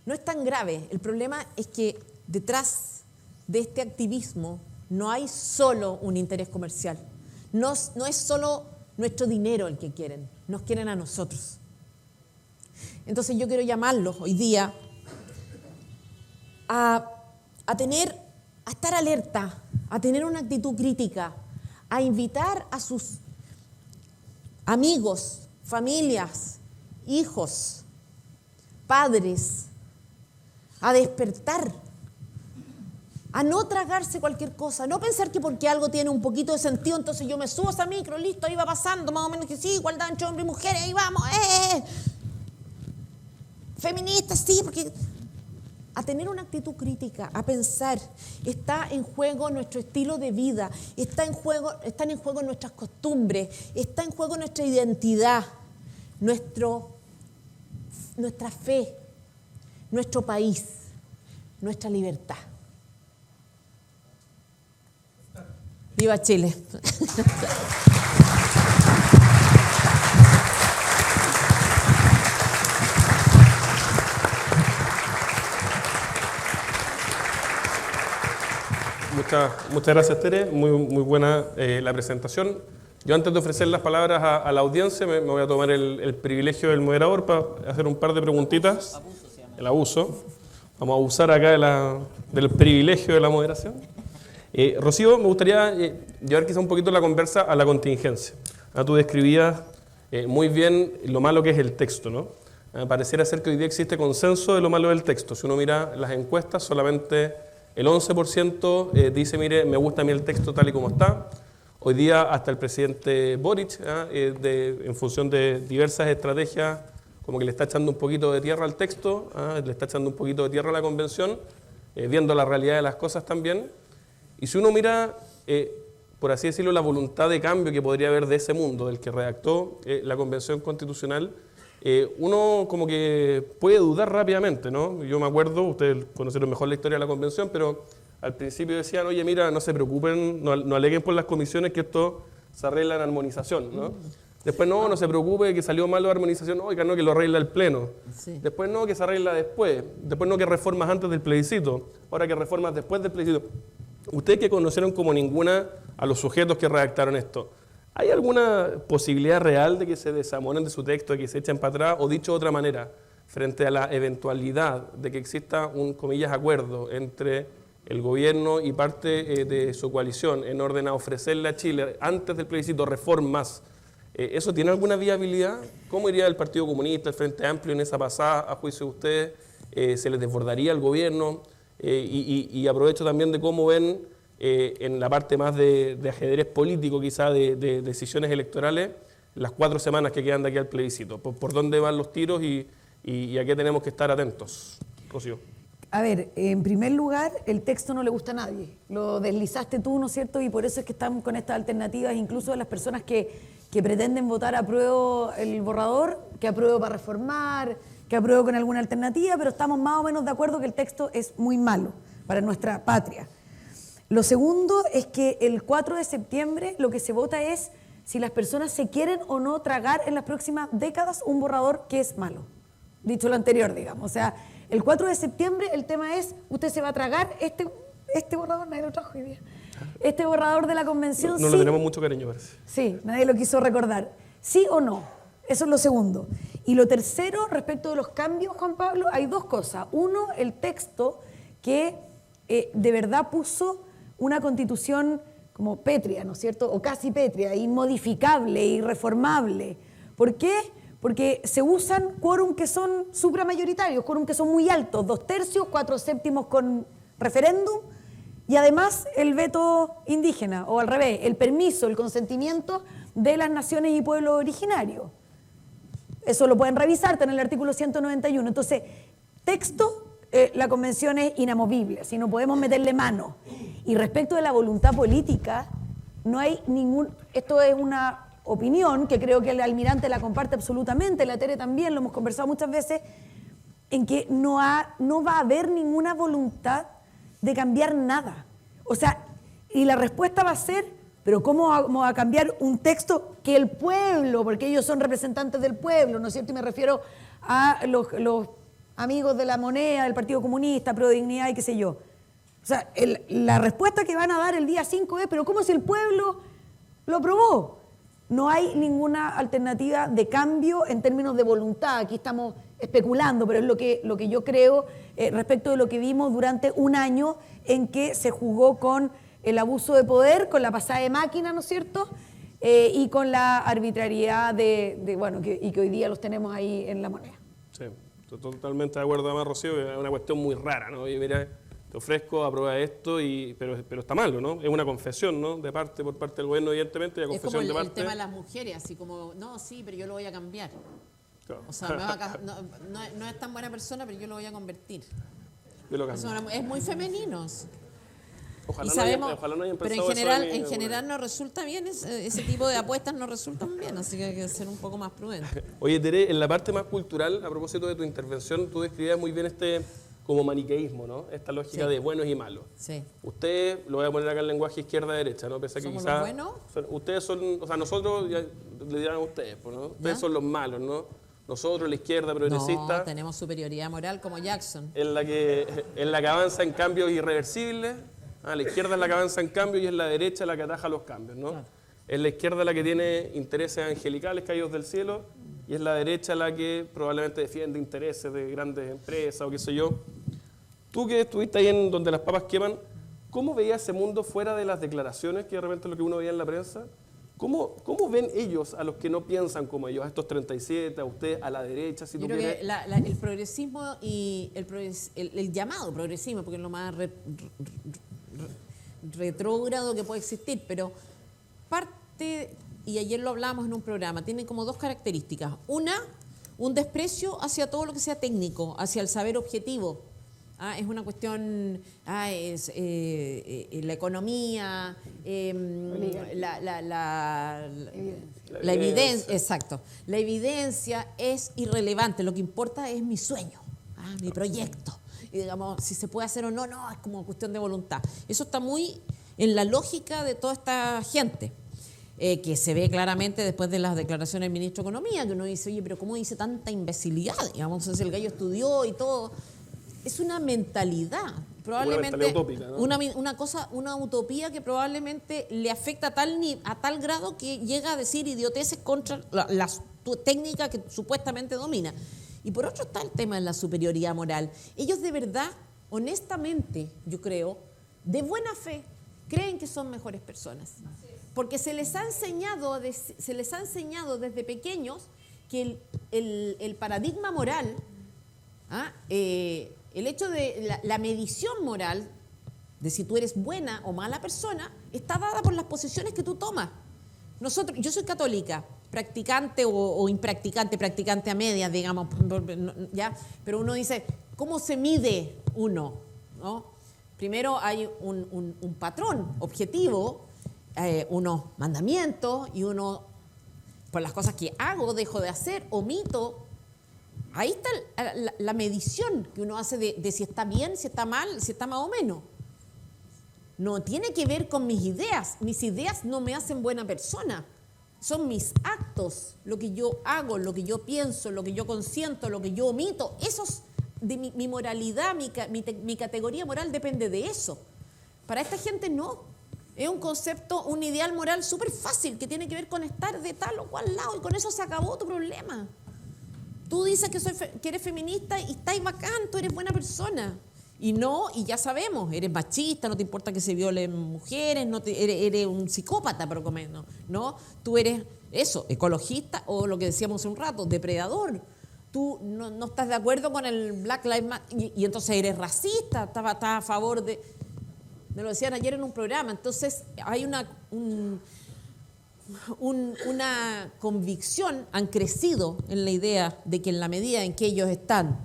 No es tan grave. El problema es que detrás de este activismo no hay solo un interés comercial. No es solo nuestro dinero el que quieren, nos quieren a nosotros. Entonces yo quiero llamarlos hoy día a estar alerta, a tener una actitud crítica, a invitar a sus amigos, familias, hijos, padres, a despertar, a no tragarse cualquier cosa, no pensar que porque algo tiene un poquito de sentido, entonces yo me subo a esa micro, listo, ahí va pasando, más o menos que sí, igualdad entre hombres y mujeres, ahí vamos, feministas, sí, porque a tener una actitud crítica, a pensar, está en juego nuestro estilo de vida, están en juego nuestras costumbres, está en juego nuestra identidad, nuestra fe, nuestro país, nuestra libertad. ¡Viva Chile! Muchas gracias, Tere. Muy buena la presentación. Yo, antes de ofrecer las palabras a la audiencia, me voy a tomar el privilegio del moderador para hacer un par de preguntitas. El abuso. Vamos a abusar acá del privilegio de la moderación. Rocío, me gustaría llevar quizá un poquito la conversa a la contingencia. Tú describías muy bien lo malo que es el texto, ¿no? Pareciera ser que hoy día existe consenso de lo malo del texto. Si uno mira las encuestas, solamente el 11% dice, mire, me gusta a mí el texto tal y como está. Hoy día hasta el presidente Boric, en función de diversas estrategias, como que le está echando un poquito de tierra al texto, le está echando un poquito de tierra a la convención, viendo la realidad de las cosas también. Y si uno mira, por así decirlo, la voluntad de cambio que podría haber de ese mundo, del que redactó la Convención Constitucional, uno como que puede dudar rápidamente, ¿no? Yo me acuerdo, ustedes conocieron mejor la historia de la Convención, pero al principio decían, oye, mira, no se preocupen, no aleguen por las comisiones que esto se arregla en armonización, ¿no? Después, no se preocupe que salió mal la armonización, oiga, no, que lo arregla el Pleno. Sí. Después, no, que se arregla después. Después, no, que reformas antes del plebiscito. Ahora, que reformas después del plebiscito. Ustedes, que conocieron como ninguna a los sujetos que redactaron esto, ¿hay alguna posibilidad real de que se desamonen de su texto, de que se echen para atrás? O dicho de otra manera, frente a la eventualidad de que exista un, comillas, acuerdo entre el gobierno y parte de su coalición en orden a ofrecerle a Chile, antes del plebiscito, reformas, ¿eso tiene alguna viabilidad? ¿Cómo iría el Partido Comunista, el Frente Amplio en esa pasada, a juicio de ustedes? ¿Se les desbordaría el gobierno? Y aprovecho también de cómo ven en la parte más de ajedrez político, quizá de decisiones electorales, las 4 semanas que quedan de aquí al plebiscito. ¿Por dónde van los tiros y a qué tenemos que estar atentos? Rocío. A ver, en primer lugar, el texto no le gusta a nadie. Lo deslizaste tú, ¿no es cierto? Y por eso es que estamos con estas alternativas, incluso de las personas que pretenden votar apruebo el borrador, que apruebo para reformar, que apruebo con alguna alternativa, pero estamos más o menos de acuerdo que el texto es muy malo para nuestra patria. Lo segundo es que el 4 de septiembre lo que se vota es si las personas se quieren o no tragar en las próximas décadas un borrador que es malo. Dicho lo anterior, digamos. O sea, el 4 de septiembre el tema es, usted se va a tragar este borrador, nadie lo trajo hoy día, este borrador de la convención. No sí, le tenemos mucho cariño, parece. Sí, nadie lo quiso recordar. ¿Sí o no? Eso es lo segundo. Y lo tercero, respecto de los cambios, Juan Pablo, hay 2 cosas. Uno, el texto que de verdad puso una constitución como pétrea, ¿no es cierto? O casi pétrea, inmodificable, irreformable. ¿Por qué? Porque se usan quórum que son supramayoritarios, quórum que son muy altos, 2/3, 4/7 con referéndum, y además el veto indígena, o al revés, el permiso, el consentimiento de las naciones y pueblos originarios. Eso lo pueden revisar, está en el artículo 191. Entonces, texto, la convención es inamovible, así no podemos meterle mano. Y respecto de la voluntad política, no hay esto es una opinión que creo que el almirante la comparte absolutamente, la Tere también, lo hemos conversado muchas veces, en que no va a haber ninguna voluntad de cambiar nada. O sea, y la respuesta va a ser, pero ¿cómo vamos a cambiar un texto que el pueblo, porque ellos son representantes del pueblo, ¿no es cierto? Y me refiero a los amigos de la moneda, del Partido Comunista, Pro Dignidad y qué sé yo. O sea, la respuesta que van a dar el día 5 es, pero ¿cómo si el pueblo lo aprobó? no hay ninguna alternativa de cambio en términos de voluntad. Aquí estamos especulando, pero es lo que yo creo respecto de lo que vimos durante un año en que se jugó con el abuso de poder, con la pasada de máquina, ¿no es cierto? Y con la arbitrariedad y que hoy día los tenemos ahí en la moneda. Sí, estoy totalmente de acuerdo, además, Rocío, es una cuestión muy rara, ¿no? Oye, mira, te ofrezco, aprueba esto, pero está malo, ¿no? Es una confesión, ¿no? Por parte del gobierno, evidentemente, y la Es como confesión de el parte. tema de las mujeres, así como, no, sí, pero yo lo voy a cambiar. Claro. O sea, no es tan buena persona, pero yo lo voy a convertir. Yo lo cambio. Es muy femenino. Ojalá, Y sabemos, ojalá no hayan pero pensado en general no resulta bien, ese tipo de apuestas no resultan bien, así que hay que ser un poco más prudente. Oye, Tere, en la parte más cultural, a propósito de tu intervención, tú describías muy bien como maniqueísmo, ¿no? Esta lógica Sí. de buenos y malos. Sí. Usted, lo voy a poner acá en lenguaje izquierda-derecha, ¿no? Pese a que ¿Somos quizás los buenos? ustedes son, o sea, nosotros, ya le dirán a ustedes, pues, ¿no? Ustedes ¿Ya? son los malos, ¿no? Nosotros, la izquierda progresista, No, tenemos superioridad moral como Jackson. en la que avanza en cambios irreversibles. La izquierda es la que avanza en cambios y es la derecha la que ataja los cambios, ¿no? Claro. Es la izquierda la que tiene intereses angelicales caídos del cielo y es la derecha la que probablemente defiende intereses de grandes empresas o qué sé yo. Tú que estuviste ahí en donde las papas queman, ¿cómo veías ese mundo fuera de las declaraciones, que de repente es lo que uno veía en la prensa? ¿Cómo ven ellos a los que no piensan como ellos, a estos 37, a ustedes, a la derecha, si Yo tú creo quieres? que el progresismo y el llamado progresismo, porque es lo más retrógrado que puede existir, pero parte, y ayer lo hablamos en un programa, tiene como dos características. Una, un desprecio hacia todo lo que sea técnico, hacia el saber objetivo. Es una cuestión, la economía, la evidencia, exacto. La evidencia es irrelevante, lo que importa es mi sueño, mi proyecto. Y digamos, si se puede hacer o no, es como cuestión de voluntad. Eso está muy en la lógica de toda esta gente, que se ve claramente después de las declaraciones del ministro de Economía, que uno dice, oye, pero ¿cómo dice tanta imbecilidad? Digamos, entonces el gallo estudió y todo. Es una mentalidad, probablemente mentalidad utópica, ¿no? una utopía que probablemente le afecta a tal grado que llega a decir idioteces contra la técnica que supuestamente domina. Y por otro está el tema de la superioridad moral. Ellos de verdad, honestamente, yo creo, de buena fe, creen que son mejores personas. Porque se les ha enseñado desde pequeños que el paradigma moral, el hecho de la medición moral de si tú eres buena o mala persona, está dada por las posiciones que tú tomas. Yo soy católica, practicante o impracticante, practicante a medias, digamos, ¿ya? Pero uno dice, ¿cómo se mide uno? ¿No? Primero hay un patrón objetivo, unos mandamientos y uno, por las cosas que hago, dejo de hacer, omito. Ahí está la medición que uno hace de si está bien, si está mal, si está más o menos. No tiene que ver con mis ideas. Mis ideas no me hacen buena persona. Son mis actos, lo que yo hago, lo que yo pienso, lo que yo consiento, lo que yo omito. Mi moralidad, mi categoría moral depende de eso. Para esta gente no. Es un concepto, un ideal moral súper fácil que tiene que ver con estar de tal o cual lado y con eso se acabó tu problema. Tú dices que eres feminista y estás bacán, tú eres buena persona. Y ya sabemos, eres machista, no te importa que se violen mujeres, eres un psicópata, pero ¿no? Tú eres eso, ecologista o lo que decíamos hace un rato, depredador. Tú no estás de acuerdo con el Black Lives Matter y entonces eres racista, estás a favor de... Me lo decían ayer en un programa, entonces hay una convicción, han crecido en la idea de que en la medida en que ellos están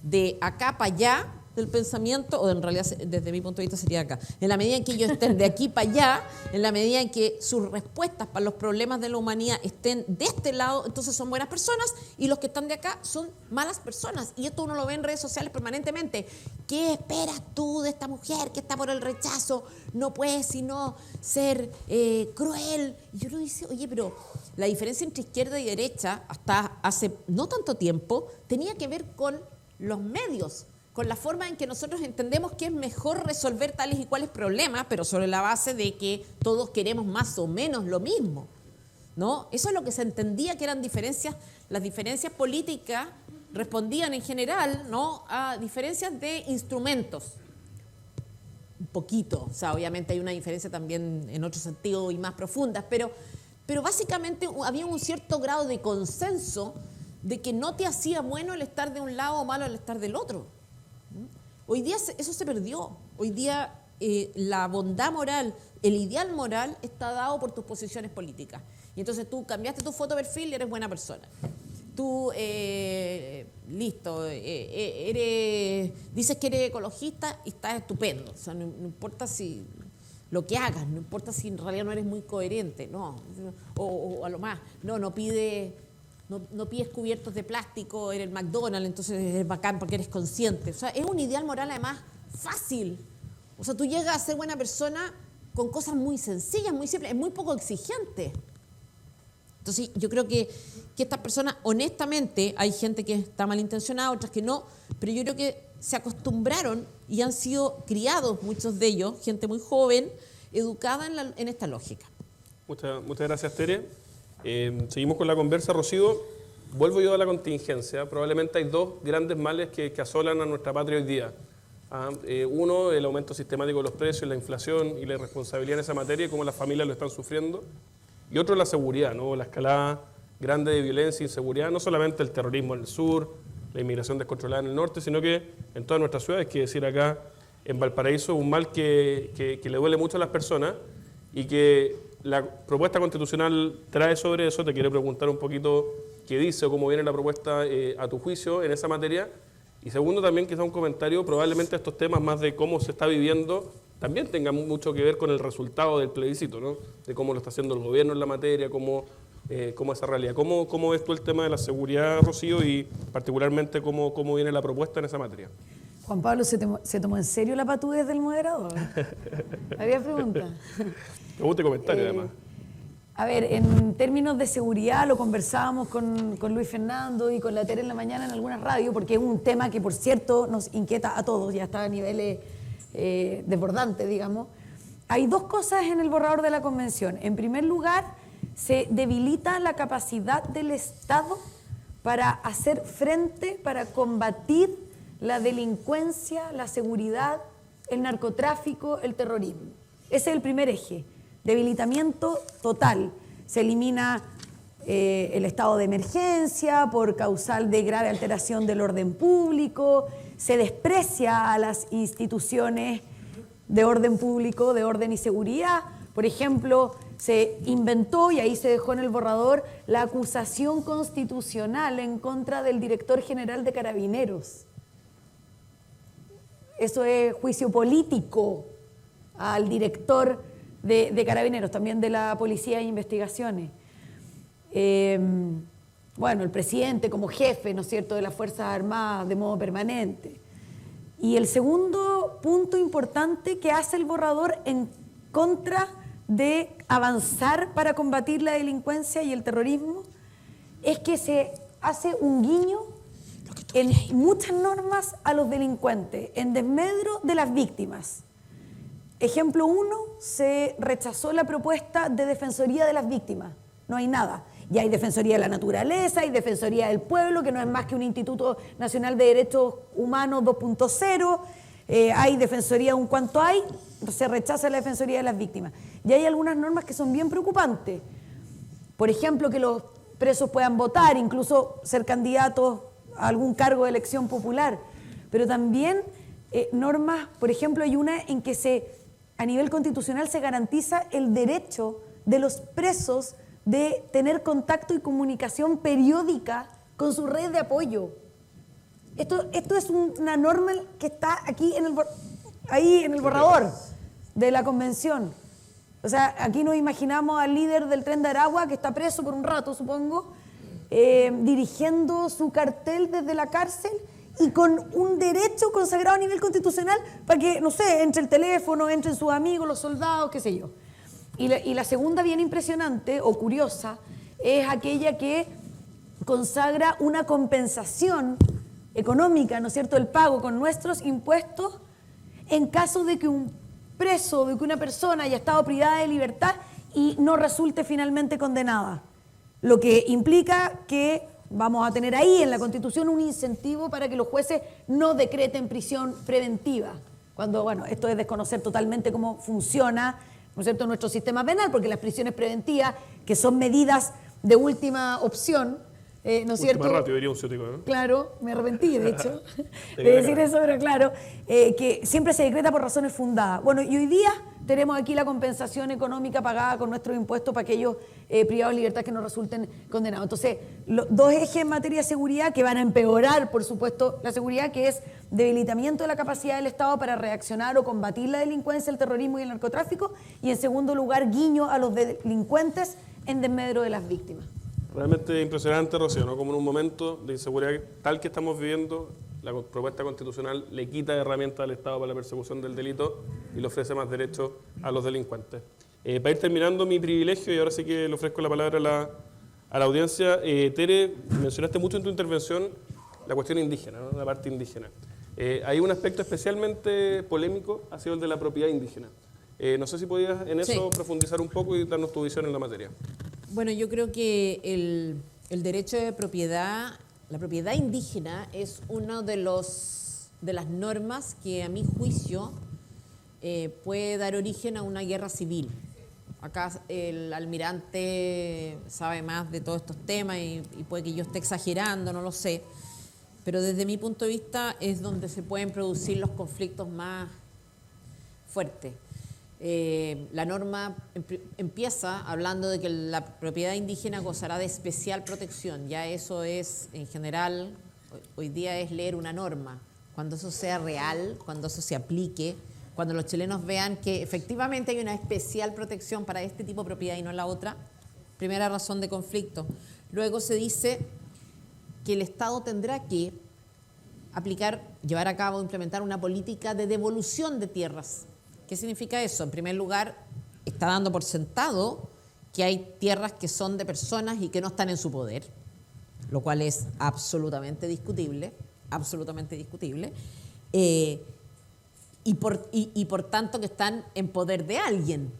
de acá para allá del pensamiento, o en realidad desde mi punto de vista sería acá, en la medida en que ellos estén de aquí para allá, en la medida en que sus respuestas para los problemas de la humanidad estén de este lado, entonces son buenas personas y los que están de acá son malas personas. Y esto uno lo ve en redes sociales permanentemente. ¿Qué esperas tú de esta mujer que está por el rechazo? No puede sino ser cruel. Y uno dice, oye, pero la diferencia entre izquierda y derecha hasta hace no tanto tiempo tenía que ver con los medios, con la forma en que nosotros entendemos que es mejor resolver tales y cuales problemas, pero sobre la base de que todos queremos más o menos lo mismo. ¿no? Eso es lo que se entendía que eran diferencias. Las diferencias políticas respondían en general, ¿no?, a diferencias de instrumentos. Un poquito, o sea, obviamente hay una diferencia también en otro sentido y más profundas, pero básicamente había un cierto grado de consenso de que no te hacía bueno el estar de un lado o malo el estar del otro. Hoy día eso se perdió. Hoy día la bondad moral, el ideal moral está dado por tus posiciones políticas. Y entonces tú cambiaste tu foto de perfil y eres buena persona. Tú, listo, dices que eres ecologista y estás estupendo. O sea, no importa si lo que hagas, no importa si en realidad no eres muy coherente, no. O a lo más, no pides cubiertos de plástico en el McDonald's, entonces es bacán porque eres consciente. O sea, es un ideal moral además fácil. O sea, tú llegas a ser buena persona con cosas muy sencillas, muy simples, es muy poco exigente. Entonces, yo creo que estas personas, honestamente, hay gente que está malintencionada, otras que no, pero yo creo que se acostumbraron y han sido criados, muchos de ellos, gente muy joven, educada en esta lógica. Muchas gracias, Tere. Seguimos con la conversa, Rocío. Vuelvo yo a la contingencia. Probablemente hay dos grandes males que asolan a nuestra patria hoy día. Uno, el aumento sistemático de los precios, la inflación y la irresponsabilidad en esa materia y cómo las familias lo están sufriendo. Y otro, la seguridad, ¿no? La escalada grande de violencia e inseguridad, no solamente el terrorismo en el sur, la inmigración descontrolada en el norte, sino que en todas nuestras ciudades, que decir acá en Valparaíso, un mal que le duele mucho a las personas y que la propuesta constitucional trae sobre eso. Te quiero preguntar un poquito qué dice o cómo viene la propuesta a tu juicio en esa materia. Y segundo, también quizá un comentario, probablemente estos temas más de cómo se está viviendo también tengan mucho que ver con el resultado del plebiscito, ¿no? De cómo lo está haciendo el gobierno en la materia, cómo esa realidad. ¿Cómo ves tú el tema de la seguridad, Rocío, y particularmente cómo viene la propuesta en esa materia? Juan Pablo, ¿se tomó en serio la patudez del moderador? ¿Había pregunta? Me gusta el comentario, además. A ver, en términos de seguridad lo conversábamos con Luis Fernando y con la Tere en la mañana en algunas radios, porque es un tema que, por cierto, nos inquieta a todos, ya está a niveles desbordantes, digamos. Hay dos cosas en el borrador de la convención. En primer lugar, se debilita la capacidad del Estado para hacer frente, para combatir la delincuencia, la seguridad, el narcotráfico, el terrorismo. Ese es el primer eje. Debilitamiento total. Se elimina el estado de emergencia por causal de grave alteración del orden público, se desprecia a las instituciones de orden público, de orden y seguridad. Por ejemplo, se inventó, y ahí se dejó en el borrador, la acusación constitucional en contra del director general de Carabineros. Eso es juicio político al director de Carabineros, también de la Policía de Investigaciones. Bueno, el presidente como jefe, ¿no es cierto?, de las Fuerzas Armadas de modo permanente. Y el segundo punto importante que hace el borrador en contra de avanzar para combatir la delincuencia y el terrorismo es que se hace un guiño en muchas normas a los delincuentes, en desmedro de las víctimas. Ejemplo 1, se rechazó la propuesta de Defensoría de las Víctimas. No hay nada. Ya hay Defensoría de la Naturaleza, hay Defensoría del Pueblo, que no es más que un Instituto Nacional de Derechos Humanos 2.0, hay Defensoría un cuanto hay, se rechaza la Defensoría de las Víctimas. Y hay algunas normas que son bien preocupantes. Por ejemplo, que los presos puedan votar, incluso ser candidatos a algún cargo de elección popular. Pero también normas, por ejemplo, hay una en que a nivel constitucional se garantiza el derecho de los presos de tener contacto y comunicación periódica con su red de apoyo. Esto es una norma que está aquí ahí en el borrador de la convención. O sea, aquí nos imaginamos al líder del Tren de Aragua, que está preso por un rato, supongo, dirigiendo su cartel desde la cárcel y con un derecho consagrado a nivel constitucional para que, no sé, entre el teléfono, entren sus amigos, los soldados, qué sé yo. Y la segunda, bien impresionante o curiosa, es aquella que consagra una compensación económica, ¿no es cierto?, el pago con nuestros impuestos en caso de que un preso, de que una persona haya estado privada de libertad y no resulte finalmente condenada. Lo que implica que vamos a tener ahí en la Constitución un incentivo para que los jueces no decreten prisión preventiva. Cuando, bueno, esto es desconocer totalmente cómo funciona, ¿no es cierto?, nuestro sistema penal, porque las prisiones preventivas, que son medidas de última opción, ¿no es cierto? Última ratio, diría un ciútico, ¿no? Claro, me arrepentí, de hecho, de decir eso, pero claro, que siempre se decreta por razones fundadas. Bueno, y hoy día tenemos aquí la compensación económica pagada con nuestros impuestos para aquellos privados de libertad que no resulten condenados. Entonces, dos ejes en materia de seguridad que van a empeorar, por supuesto, la seguridad, que es debilitamiento de la capacidad del Estado para reaccionar o combatir la delincuencia, el terrorismo y el narcotráfico, y en segundo lugar, guiño a los delincuentes en desmedro de las víctimas. Realmente impresionante, Rocío, ¿no? Como en un momento de inseguridad tal que estamos viviendo, la propuesta constitucional le quita herramientas al Estado para la persecución del delito y le ofrece más derechos a los delincuentes. Para ir terminando mi privilegio, y ahora sí que le ofrezco la palabra a la audiencia, Tere, mencionaste mucho en tu intervención la cuestión indígena, ¿no? La parte indígena. Hay un aspecto especialmente polémico, ha sido el de la propiedad indígena. No sé si podías en eso profundizar un poco y darnos tu visión en la materia. Bueno, yo creo que el derecho de propiedad, la propiedad indígena, es una de las normas que, a mi juicio, puede dar origen a una guerra civil. Acá el almirante sabe más de todos estos temas y puede que yo esté exagerando, no lo sé, pero desde mi punto de vista es donde se pueden producir los conflictos más fuertes. La norma empieza hablando de que la propiedad indígena gozará de especial protección. Ya eso es, en general, hoy día es leer una norma. Cuando eso sea real, cuando eso se aplique, cuando los chilenos vean que efectivamente hay una especial protección para este tipo de propiedad y no la otra, primera razón de conflicto. Luego se dice que el Estado tendrá que aplicar, llevar a cabo, implementar una política de devolución de tierras. ¿Qué significa eso? En primer lugar, está dando por sentado que hay tierras que son de personas y que no están en su poder, lo cual es absolutamente discutible, y por tanto que están en poder de alguien,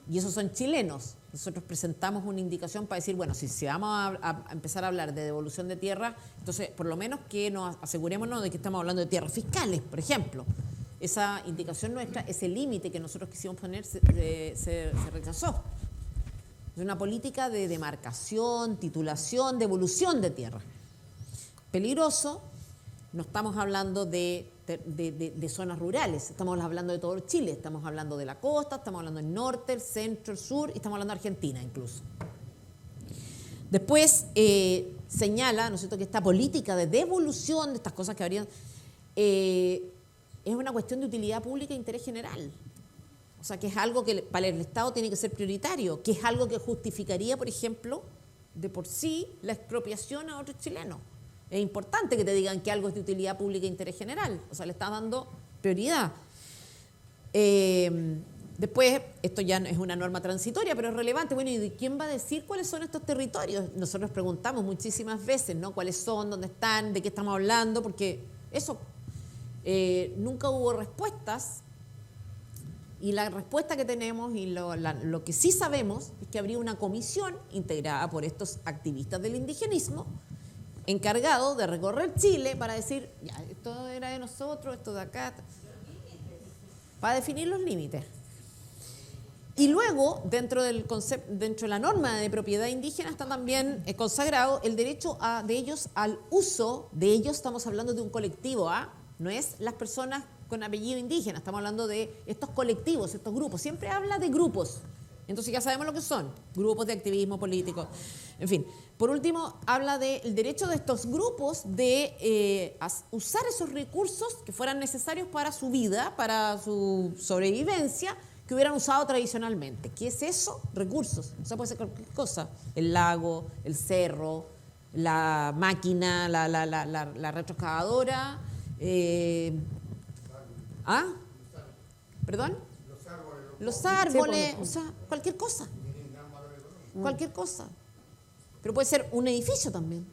y esos son chilenos. Nosotros presentamos una indicación para decir, bueno, si vamos a empezar a hablar de devolución de tierras, entonces por lo menos que nos asegurémonos de que estamos hablando de tierras fiscales, por ejemplo. Esa indicación nuestra, ese límite que nosotros quisimos poner, se rechazó. Es una política de demarcación, titulación, devolución de tierra. Peligroso, no estamos hablando de zonas rurales, estamos hablando de todo Chile, estamos hablando de la costa, estamos hablando del norte, el centro, el sur, y estamos hablando de Argentina incluso. Después señala, ¿no es cierto?, que esta política de devolución de estas cosas que habrían... es una cuestión de utilidad pública e interés general. O sea, que es algo que para el Estado tiene que ser prioritario, que es algo que justificaría, por ejemplo, de por sí, la expropiación a otros chilenos. Es importante que te digan que algo es de utilidad pública e interés general. O sea, le estás dando prioridad. Después, esto ya es una norma transitoria, pero es relevante. Bueno, ¿y quién va a decir cuáles son estos territorios? Nosotros preguntamos muchísimas veces, ¿no? ¿Cuáles son? ¿Dónde están? ¿De qué estamos hablando? Porque eso... nunca hubo respuestas, y la respuesta que tenemos y lo que sí sabemos es que habría una comisión integrada por estos activistas del indigenismo encargado de recorrer Chile para decir, ya, esto era de nosotros, esto de acá, para definir los límites. Y luego, dentro del concepto, dentro de la norma de propiedad indígena, está también consagrado el derecho de ellos al uso de ellos. Estamos hablando de un colectivo, no es las personas con apellido indígena, estamos hablando de estos colectivos, estos grupos. Siempre habla de grupos, entonces ya sabemos lo que son, grupos de activismo político, en fin. Por último, habla del derecho de estos grupos de usar esos recursos que fueran necesarios para su vida, para su sobrevivencia, que hubieran usado tradicionalmente. ¿Qué es eso? Recursos. O sea, puede ser cualquier cosa. El lago, el cerro, la máquina, la retroexcavadora. ¿Perdón? Los árboles, o sea, cualquier cosa. Cualquier cosa. Pero puede ser un edificio también.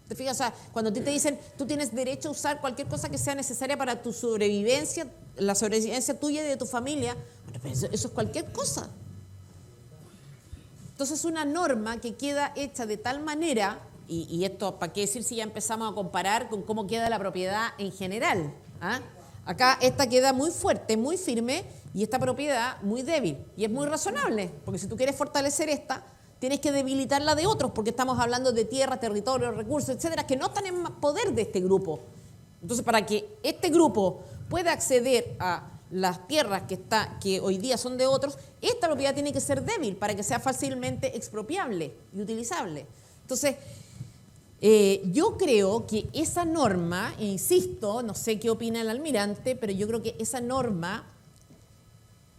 ¿Te fijas? O sea, cuando a ti te dicen, tú tienes derecho a usar cualquier cosa que sea necesaria para tu sobrevivencia, la sobrevivencia tuya y de tu familia, bueno, pero eso es cualquier cosa. Entonces una norma que queda hecha de tal manera, y esto, ¿para qué decir si ya empezamos a comparar con cómo queda la propiedad en general? ¿Ah? Acá esta queda muy fuerte, muy firme, y esta propiedad muy débil. Y es muy razonable, porque si tú quieres fortalecer esta, tienes que debilitar la de otros, porque estamos hablando de tierra, territorio, recursos, etcétera, que no están en poder de este grupo. Entonces, para que este grupo pueda acceder a las tierras que hoy día son de otros, esta propiedad tiene que ser débil para que sea fácilmente expropiable y utilizable. Entonces, yo creo que esa norma, insisto, no sé qué opina el almirante, pero yo creo que esa norma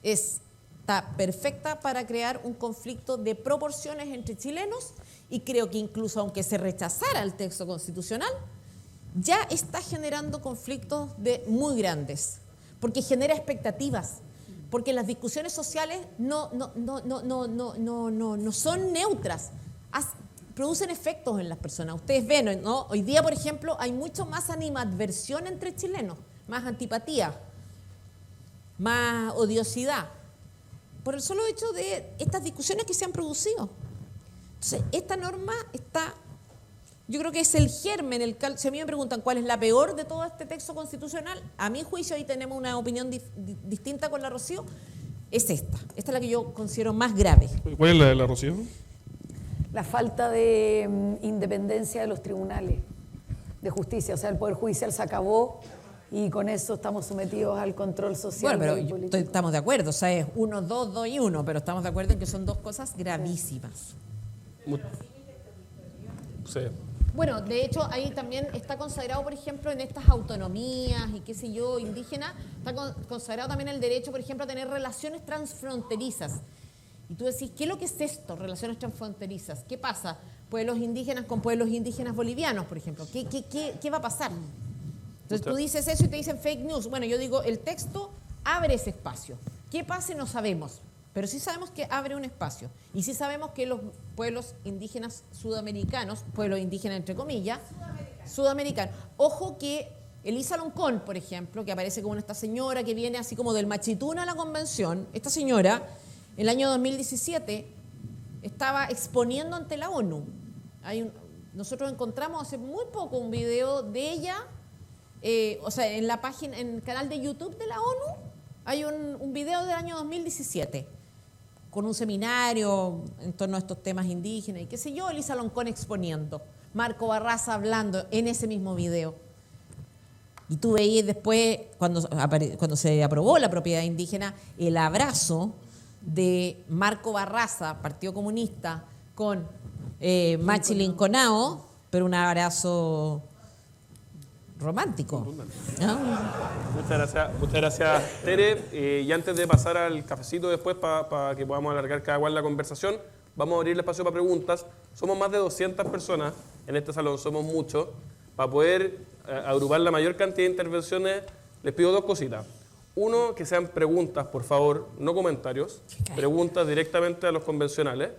está perfecta para crear un conflicto de proporciones entre chilenos, y creo que incluso aunque se rechazara el texto constitucional, ya está generando conflictos muy grandes, porque genera expectativas, porque las discusiones sociales no son neutras, producen efectos en las personas. Ustedes ven, ¿no? Hoy día, por ejemplo, hay mucho más animadversión entre chilenos, más antipatía, más odiosidad, por el solo hecho de estas discusiones que se han producido. Entonces, esta norma está, yo creo que es el germen, si a mí me preguntan cuál es la peor de todo este texto constitucional, a mi juicio, ahí tenemos una opinión distinta con la Rocío, es esta. Esta es la que yo considero más grave. ¿Cuál es la de la Rocío? La falta de independencia de los tribunales de justicia, o sea, el Poder Judicial se acabó y con eso estamos sometidos al control social. Bueno, pero estamos de acuerdo, o sea, es 1, 2, 2 y 1, pero estamos de acuerdo en que son dos cosas gravísimas. Sí. Bueno, de hecho, ahí también está consagrado, por ejemplo, en estas autonomías y qué sé yo, indígenas, está consagrado también el derecho, por ejemplo, a tener relaciones transfronterizas. Y tú decís, ¿qué es lo que es esto, relaciones transfronterizas? ¿Qué pasa? Pueblos indígenas con pueblos indígenas bolivianos, por ejemplo. ¿Qué va a pasar? Entonces tú dices eso y te dicen fake news. Bueno, yo digo, el texto abre ese espacio. ¿Qué pase? No sabemos. Pero sí sabemos que abre un espacio. Y sí sabemos que los pueblos indígenas sudamericanos, pueblos indígenas entre comillas, sudamericanos. Ojo que Elisa Loncón, por ejemplo, que aparece como esta señora que viene así como del Machitún a la convención, esta señora, en el año 2017, estaba exponiendo ante la ONU. Nosotros encontramos hace muy poco un video de ella, o sea, en la página, en el canal de YouTube de la ONU, hay un video del año 2017, con un seminario en torno a estos temas indígenas y qué sé yo, Elisa Loncón exponiendo, Marco Barraza hablando en ese mismo video. Y tú veías después, cuando se aprobó la propiedad indígena, el abrazo de Marco Barraza, Partido Comunista, con Machi Linconao, pero un abrazo romántico, ¿no? Muchas gracias, Tere. Y antes de pasar al cafecito después, para que podamos alargar cada cual la conversación, vamos a abrir el espacio para preguntas. Somos más de 200 personas en este salón, somos muchos. Para poder agrupar la mayor cantidad de intervenciones, les pido dos cositas. Uno, que sean preguntas, por favor, no comentarios, preguntas directamente a los convencionales.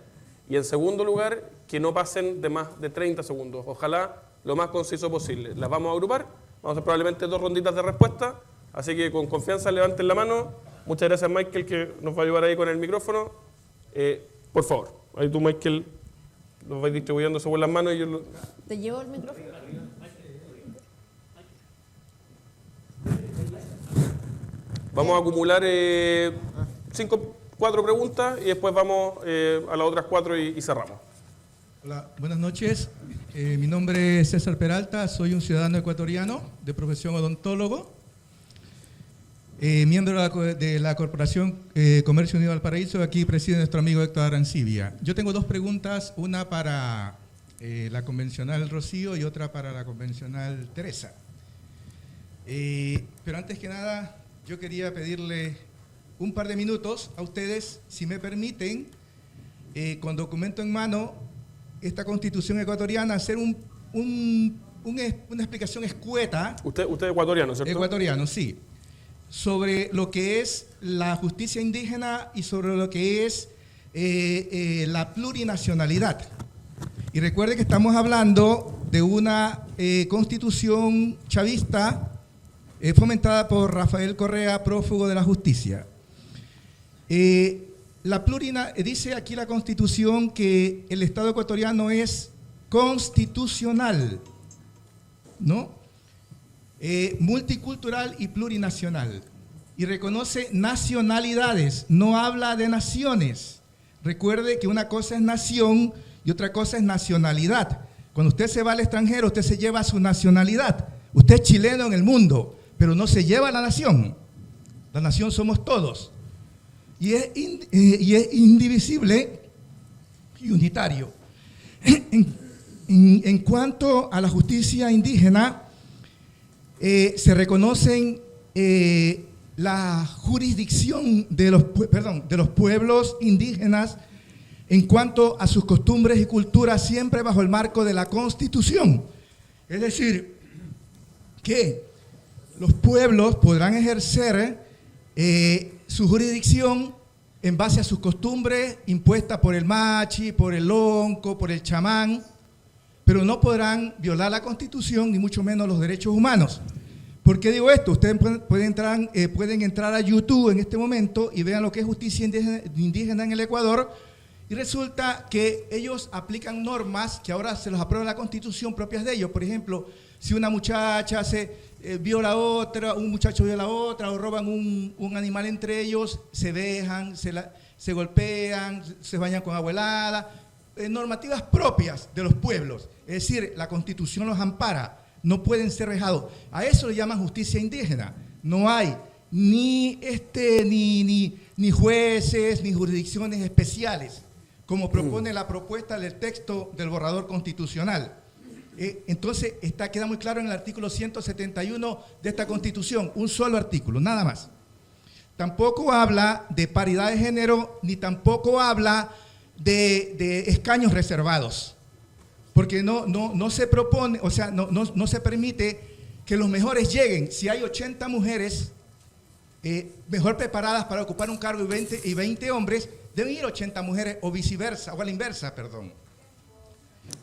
Y en segundo lugar, que no pasen de más de 30 segundos. Ojalá lo más conciso posible. Las vamos a agrupar, vamos a hacer probablemente 2 ronditas de respuesta, así que con confianza levanten la mano. Muchas gracias, Michael, que nos va a ayudar ahí con el micrófono. Por favor, ahí tú, Michael, los vais distribuyendo según las manos y yo ¿Te llevo el micrófono? Vamos a acumular 4 preguntas y después vamos a las otras 4 y cerramos. Hola, buenas noches. Mi nombre es César Peralta, soy un ciudadano ecuatoriano de profesión odontólogo, miembro de la Corporación Comercio Unido Valparaíso. Aquí preside nuestro amigo Héctor Arancibia. Yo tengo 2 preguntas, una para la convencional Rocío y otra para la convencional Teresa. Pero antes que nada, yo quería pedirle un par de minutos a ustedes, si me permiten, con documento en mano, esta Constitución ecuatoriana, hacer una explicación escueta. Usted es ecuatoriano, ¿cierto? Ecuatoriano, sí. Sobre lo que es la justicia indígena y sobre lo que es la plurinacionalidad. Y recuerde que estamos hablando de una constitución chavista fomentada por Rafael Correa, prófugo de la justicia. dice aquí la Constitución que el Estado ecuatoriano es constitucional, ¿no? Multicultural y plurinacional. Y reconoce nacionalidades, no habla de naciones. Recuerde que una cosa es nación y otra cosa es nacionalidad. Cuando usted se va al extranjero, usted se lleva su nacionalidad. Usted es chileno en el mundo, pero no se lleva la nación. La nación somos todos. Y es indivisible y unitario. En cuanto a la justicia indígena, se reconocen la jurisdicción de los pueblos indígenas en cuanto a sus costumbres y culturas, siempre bajo el marco de la Constitución. Es decir, que los pueblos podrán ejercer su jurisdicción en base a sus costumbres impuestas por el machi, por el lonco, por el chamán, pero no podrán violar la Constitución ni mucho menos los derechos humanos. ¿Por qué digo esto? Ustedes pueden entrar a YouTube en este momento y vean lo que es justicia indígena en el Ecuador, y resulta que ellos aplican normas que ahora se los aprueba la Constitución propias de ellos. Por ejemplo, si una muchacha viola a otra, un muchacho viola a otra, o roban un animal entre ellos, se dejan, se golpean, se bañan con agua helada, normativas propias de los pueblos. Es decir, la Constitución los ampara. No pueden ser vejados. A eso le llaman justicia indígena. No hay ni jueces, ni jurisdicciones especiales, como propone la propuesta del texto del borrador constitucional. Entonces, queda muy claro en el artículo 171 de esta Constitución, un solo artículo, nada más. Tampoco habla de paridad de género, ni tampoco habla de escaños reservados. Porque no se propone, o sea, no se permite que los mejores lleguen. Si hay 80 mujeres mejor preparadas para ocupar un cargo y 20 hombres, deben ir 80 mujeres o viceversa, o a la inversa, perdón.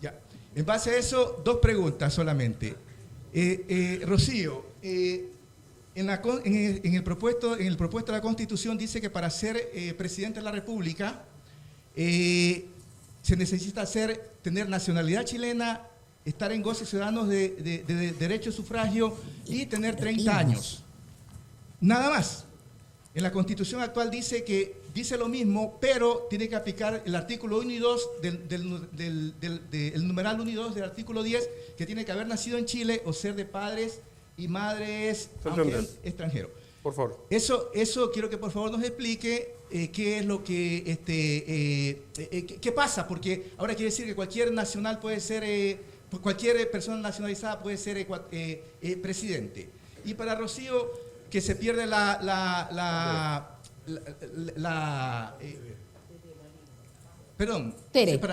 Ya. En base a eso, dos preguntas solamente. Rocío, en el propuesto de la Constitución dice que para ser presidente de la República se necesita tener nacionalidad chilena, estar en goce ciudadanos de derecho de sufragio y tener 30 años. Nada más. En la Constitución actual dice lo mismo, pero tiene que aplicar el artículo 1 y 2 el numeral 1 y 2 del artículo 10, que tiene que haber nacido en Chile o ser de padres y madres extranjeros. Por favor. Eso quiero que por favor nos explique qué es lo que qué pasa, porque ahora quiere decir que cualquier nacional puede ser, cualquier persona nacionalizada puede ser presidente. Y para Rocío, que se pierde para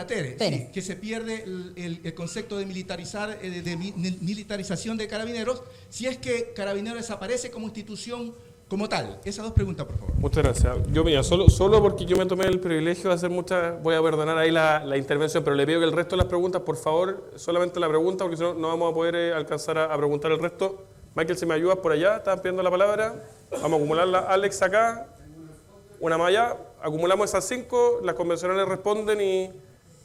Tere. Sí, que se pierde el concepto de militarización de Carabineros, si es que Carabineros desaparece como institución como tal. Esas dos preguntas, por favor. Muchas gracias. Yo, mira, solo porque yo me tomé el privilegio de hacer muchas, voy a perdonar ahí la intervención, pero le pido que el resto de las preguntas, por favor, solamente la pregunta, porque si no, no vamos a poder alcanzar a preguntar el resto. Michael, si me ayudas por allá, estaban pidiendo la palabra. Vamos a acumularla. Alex acá, una más allá. Acumulamos esas 5, las convencionales responden y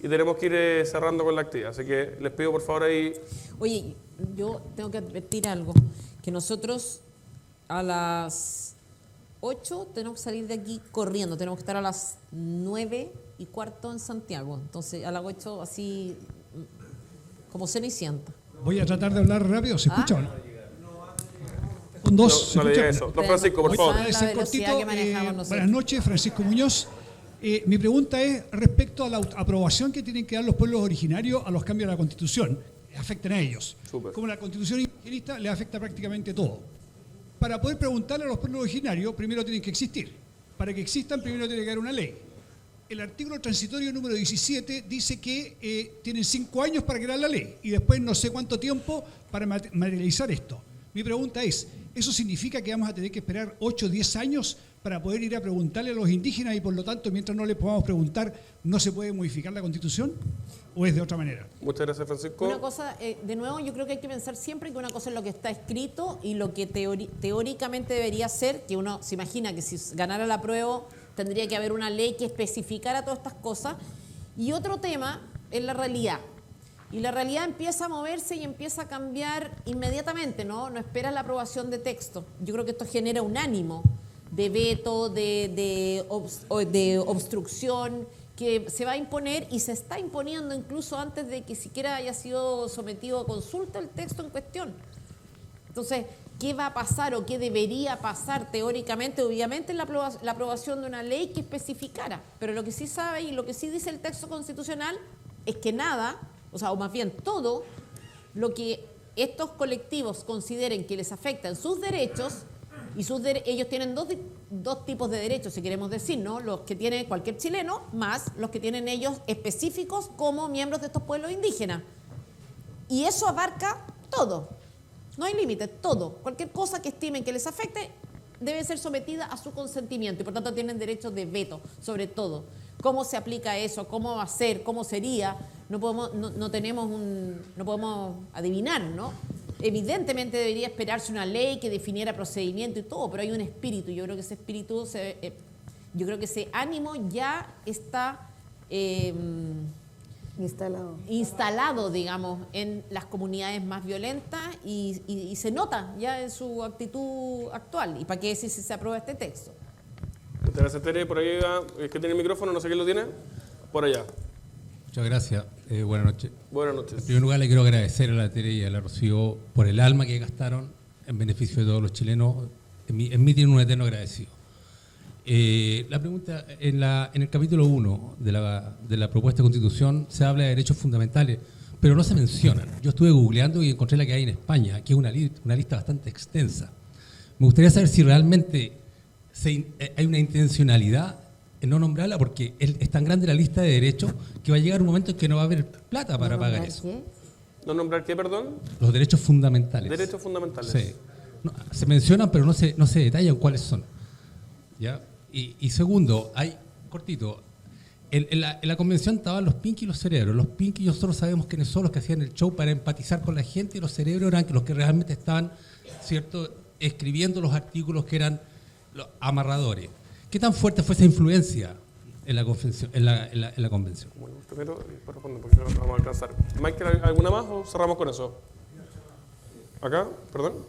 tenemos que ir cerrando con la actividad. Así que les pido por favor ahí. Oye, yo tengo que advertir algo, que nosotros a las 8 tenemos que salir de aquí corriendo, tenemos que estar a las 9:15 en Santiago. Entonces a las 8 así como Cenicienta. Voy a tratar de hablar rápido, ¿se escucha o no? Con dos. No le diga eso. Don Francisco, por favor. La velocidad que manejamos nosotros. Buenas noches, Francisco Muñoz. Mi pregunta es respecto a la aprobación que tienen que dar los pueblos originarios a los cambios de la Constitución. Afecten a ellos. Súper. Como la Constitución indigenista les afecta prácticamente todo. Para poder preguntarle a los pueblos originarios, primero tienen que existir. Para que existan, primero tiene que haber una ley. El artículo transitorio número 17 dice que tienen 5 años para crear la ley y después no sé cuánto tiempo para materializar esto. Mi pregunta es, ¿eso significa que vamos a tener que esperar 8 o 10 años para poder ir a preguntarle a los indígenas y por lo tanto, mientras no les podamos preguntar, no se puede modificar la Constitución? ¿O es de otra manera? Muchas gracias, Francisco. Una cosa, de nuevo, yo creo que hay que pensar siempre que una cosa es lo que está escrito y lo que teóricamente debería ser, que uno se imagina que si ganara la prueba Tendría que haber una ley que especificara todas estas cosas. Y otro tema es la realidad. Y la realidad empieza a moverse y empieza a cambiar inmediatamente, ¿no? No esperas la aprobación de texto. Yo creo que esto genera un ánimo de veto, de obstrucción, que se va a imponer y se está imponiendo incluso antes de que siquiera haya sido sometido a consulta el texto en cuestión. Entonces, ¿qué va a pasar o qué debería pasar teóricamente? Obviamente la aprobación de una ley que especificara, pero lo que sí sabe y lo que sí dice el texto constitucional es que nada, o más bien todo, lo que estos colectivos consideren que les afecta en sus derechos, y ellos tienen dos tipos de derechos, si queremos decir, ¿no? Los que tiene cualquier chileno, más los que tienen ellos específicos como miembros de estos pueblos indígenas. Y eso abarca todo. No hay límite, todo. Cualquier cosa que estimen que les afecte debe ser sometida a su consentimiento y por tanto tienen derecho de veto sobre todo. ¿Cómo se aplica eso? ¿Cómo va a ser? ¿Cómo sería? No podemos adivinar, ¿no? Evidentemente debería esperarse una ley que definiera procedimiento y todo, pero hay un espíritu. Yo creo que ese espíritu, yo creo que ese ánimo ya está instalado, digamos, en las comunidades más violentas y se nota ya en su actitud actual. ¿Y para qué decir si se aprueba este texto? Muchas gracias, Tere. Por ahí va, es que tiene el micrófono, no sé quién lo tiene. Por allá. Muchas gracias. Buenas noches. Buenas noches. En primer lugar, le quiero agradecer a la Tere y a la Rocío por el alma que gastaron en beneficio de todos los chilenos. En mí tienen un eterno agradecido. La pregunta, en el capítulo 1 de la propuesta de Constitución se habla de derechos fundamentales, pero no se mencionan. Yo estuve googleando y encontré la que hay en España, que es una lista bastante extensa. Me gustaría saber si realmente hay una intencionalidad en no nombrarla, porque es tan grande la lista de derechos que va a llegar un momento en que no va a haber plata para pagar eso. ¿Qué? ¿No nombrar qué, perdón? Los derechos fundamentales. Derechos fundamentales. Sí. No, se mencionan, pero no se detallan cuáles son. ¿Ya? Y segundo, cortito, en la convención estaban los Pinky y los cerebros. Los Pinky nosotros sabemos quiénes son los que hacían el show para empatizar con la gente, y los cerebros eran los que realmente estaban, ¿cierto?, escribiendo los artículos que eran los amarradores. ¿Qué tan fuerte fue esa influencia en la convención? Bueno, primero, respondo porque no vamos a alcanzar. Michael, ¿alguna más o cerramos con eso? ¿Acá? ¿Perdón?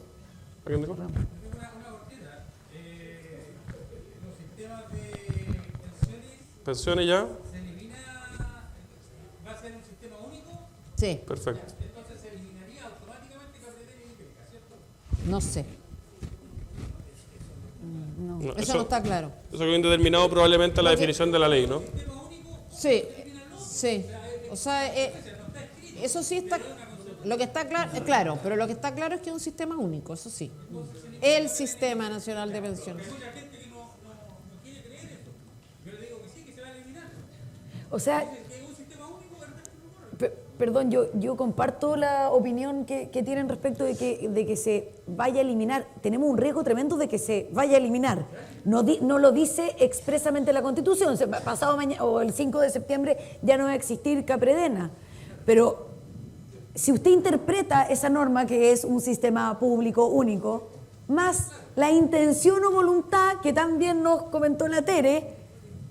¿Alguien dijo? ¿Pensiones ya? ¿Se elimina, va a ser un sistema único? Sí. Perfecto. Entonces se eliminaría automáticamente Carretera y Ibeca, ¿cierto? No sé. No, Eso no está claro. Eso que viene determinado probablemente la definición de la ley, ¿no? Sí, sí. O sea, eso sí está. Lo que está claro, pero lo que está claro es que es un sistema único, eso sí. El Sistema Nacional de Pensiones. O sea, perdón, yo comparto la opinión que tienen respecto de que se vaya a eliminar. Tenemos un riesgo tremendo de que se vaya a eliminar. No lo dice expresamente la Constitución. Pasado mañana o el 5 de septiembre ya no va a existir Capredena. Pero si usted interpreta esa norma, que es un sistema público único, más la intención o voluntad que también nos comentó la Tere,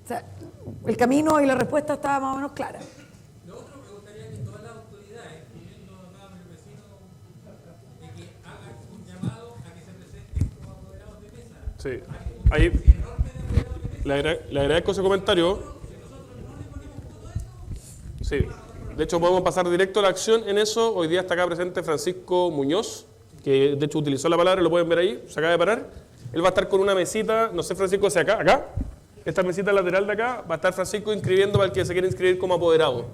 o sea, el camino y la respuesta estaba más o menos clara. Lo otro, me gustaría que todas las autoridades, incluyendo acá el vecino, de que hagan un llamado a que se presenten como apoderados de mesa. Sí. Ahí le agradezco ese comentario. Sí. De hecho, podemos pasar directo a la acción en eso. Hoy día está acá presente Francisco Muñoz, que de hecho utilizó la palabra, lo pueden ver ahí, se acaba de parar. Él va a estar con una mesita, no sé, Francisco, si acá. Esta mesita lateral de acá va a estar Francisco inscribiendo para el que se quiera inscribir como apoderado.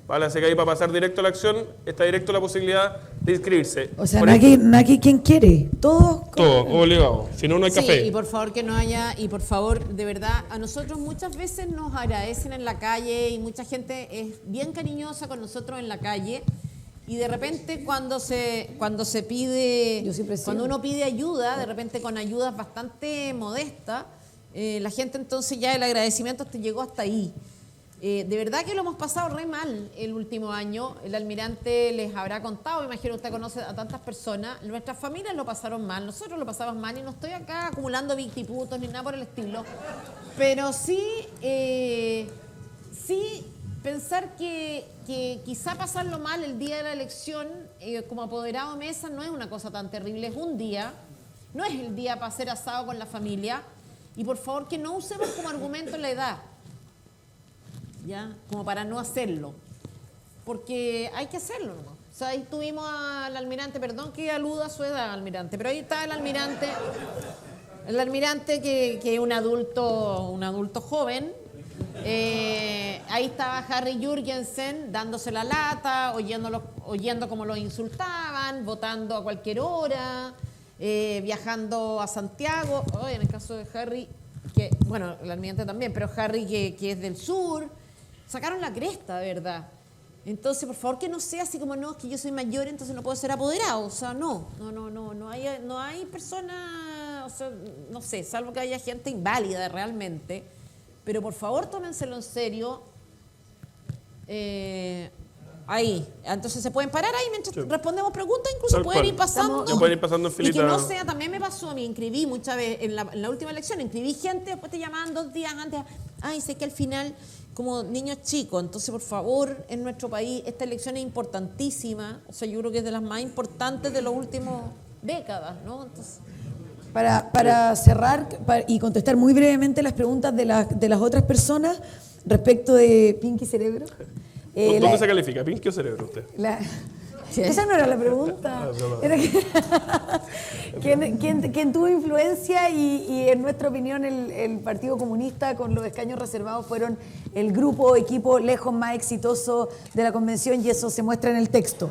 Vale, así que ahí para pasar directo a la acción está directo la posibilidad de inscribirse. O sea, nadie quien quiere, todos. Todo, obligado. Si no, no hay café. Sí, y por favor que no haya, y por favor, de verdad, a nosotros muchas veces nos agradecen en la calle y mucha gente es bien cariñosa con nosotros en la calle. Y de repente cuando se pide, cuando uno pide ayuda, de repente con ayudas bastante modestas, la gente entonces ya el agradecimiento te llegó hasta ahí. De verdad que lo hemos pasado re mal el último año. El almirante les habrá contado, imagino usted conoce a tantas personas. Nuestras familias lo pasaron mal, nosotros lo pasamos mal y no estoy acá acumulando victiputos ni nada por el estilo. Pero sí, sí pensar que quizá pasarlo mal el día de la elección como apoderado de mesa no es una cosa tan terrible, es un día, no es el día para hacer asado con la familia, y por favor que no usemos como argumento la edad, ¿ya? Como para no hacerlo, porque hay que hacerlo, ¿no? O sea, ahí tuvimos al almirante, perdón que aluda a su edad, almirante, pero ahí está el almirante que es un adulto joven. Ahí estaba Harry Jürgensen dándose la lata, oyendo cómo lo insultaban, votando a cualquier hora, viajando a Santiago. En el caso de Harry, que bueno, el almirante también, pero Harry que es del sur, sacaron la cresta, de verdad. Entonces, por favor, que no sea así como, no, es que yo soy mayor, entonces no puedo ser apoderado. O sea, no hay personas, o sea, no sé, salvo que haya gente inválida realmente. Pero por favor, tómenselo en serio. Ahí. Entonces se pueden parar ahí mientras respondemos preguntas, incluso Tal pueden cual. ir pasando. Ya pueden ir pasando en filita. Y que no sea, también me pasó a mí, inscribí muchas veces, en la última elección, inscribí gente, después te llamaban 2 días antes. Ay, sé que al final, como niños chicos, entonces por favor, en nuestro país, esta elección es importantísima. O sea, yo creo que es de las más importantes de las últimas décadas, ¿no? Entonces, Para cerrar y contestar muy brevemente las preguntas de las otras personas respecto de Pinky Cerebro. ¿Dónde se califica? ¿Pinky o cerebro usted? Esa no era la pregunta. Era ¿quién tuvo influencia? Y en nuestra opinión el Partido Comunista con los escaños reservados fueron el grupo o equipo lejos más exitoso de la convención, y eso se muestra en el texto.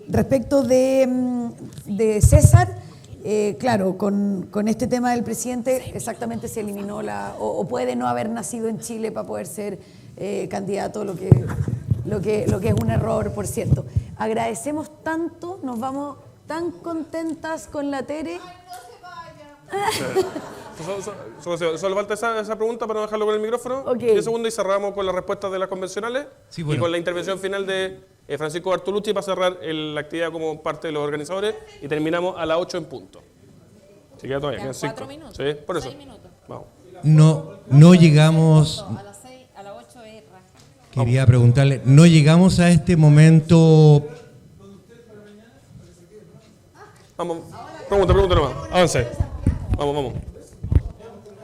Respecto de César, claro, con este tema del presidente exactamente se eliminó o puede no haber nacido en Chile para poder ser candidato, lo que es un error, por cierto. Agradecemos tanto, nos vamos tan contentas con la Tere. Solo falta esa pregunta para no dejarlo con el micrófono. Ok. 10 segundos y cerramos con las respuestas de las convencionales. Sí, bueno. Y con la intervención final de Francisco Bartolucci para cerrar la actividad como parte de los organizadores. Y terminamos a las 8 en punto. Se queda todavía, quedan 4 5. minutos. Sí, por eso. 6 minutos. Vamos. No llegamos, A las 6, a las 8 es raja. quería preguntarle, no llegamos a este momento. Vamos. Pregunta nomás. Avance. Vamos.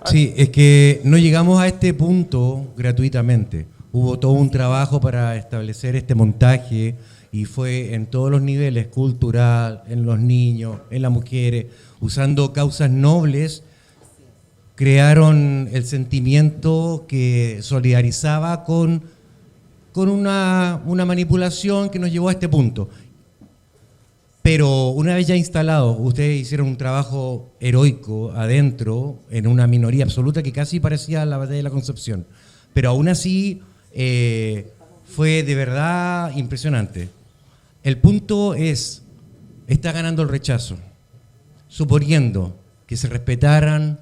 Sí, es que no llegamos a este punto gratuitamente. Hubo todo un trabajo para establecer este montaje y fue en todos los niveles, cultural, en los niños, en las mujeres, usando causas nobles, crearon el sentimiento que solidarizaba con una manipulación que nos llevó a este punto. Pero una vez ya instalado, ustedes hicieron un trabajo heroico adentro, en una minoría absoluta que casi parecía la batalla de la Concepción. Pero aún así fue de verdad impresionante. El punto es, está ganando el rechazo, suponiendo que se respetaran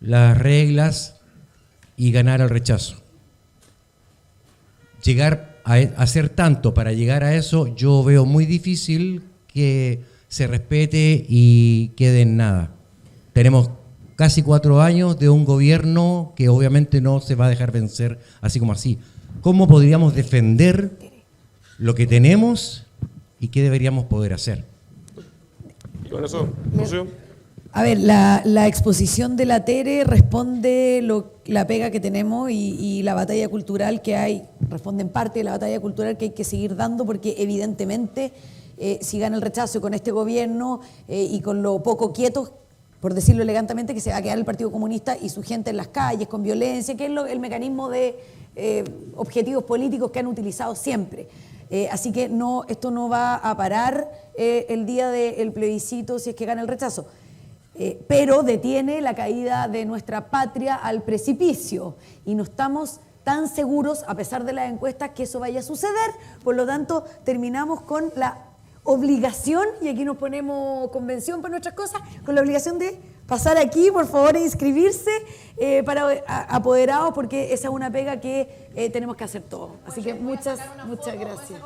las reglas y ganara el rechazo. Llegar a hacer tanto para llegar a eso, yo veo muy difícil que se respete y quede en nada. Tenemos casi 4 años de un gobierno que obviamente no se va a dejar vencer así como así. ¿Cómo podríamos defender lo que tenemos y qué deberíamos poder hacer? Y con eso, Rocío. A ver, la exposición de la Tere responde la pega que tenemos y la batalla cultural que hay, responde en parte de la batalla cultural que hay que seguir dando, porque evidentemente si gana el rechazo con este gobierno y con lo poco quietos, por decirlo elegantemente, que se va a quedar el Partido Comunista y su gente en las calles con violencia, que es el mecanismo de objetivos políticos que han utilizado siempre. Así que esto no va a parar el día del plebiscito si es que gana el rechazo. Pero detiene la caída de nuestra patria al precipicio y no estamos tan seguros, a pesar de las encuestas, que eso vaya a suceder. Por lo tanto, terminamos con la obligación, y aquí nos ponemos convención para nuestras cosas, con la obligación de pasar aquí, por favor, e inscribirse para apoderados, porque esa es una pega que tenemos que hacer todos. Así que muchas gracias.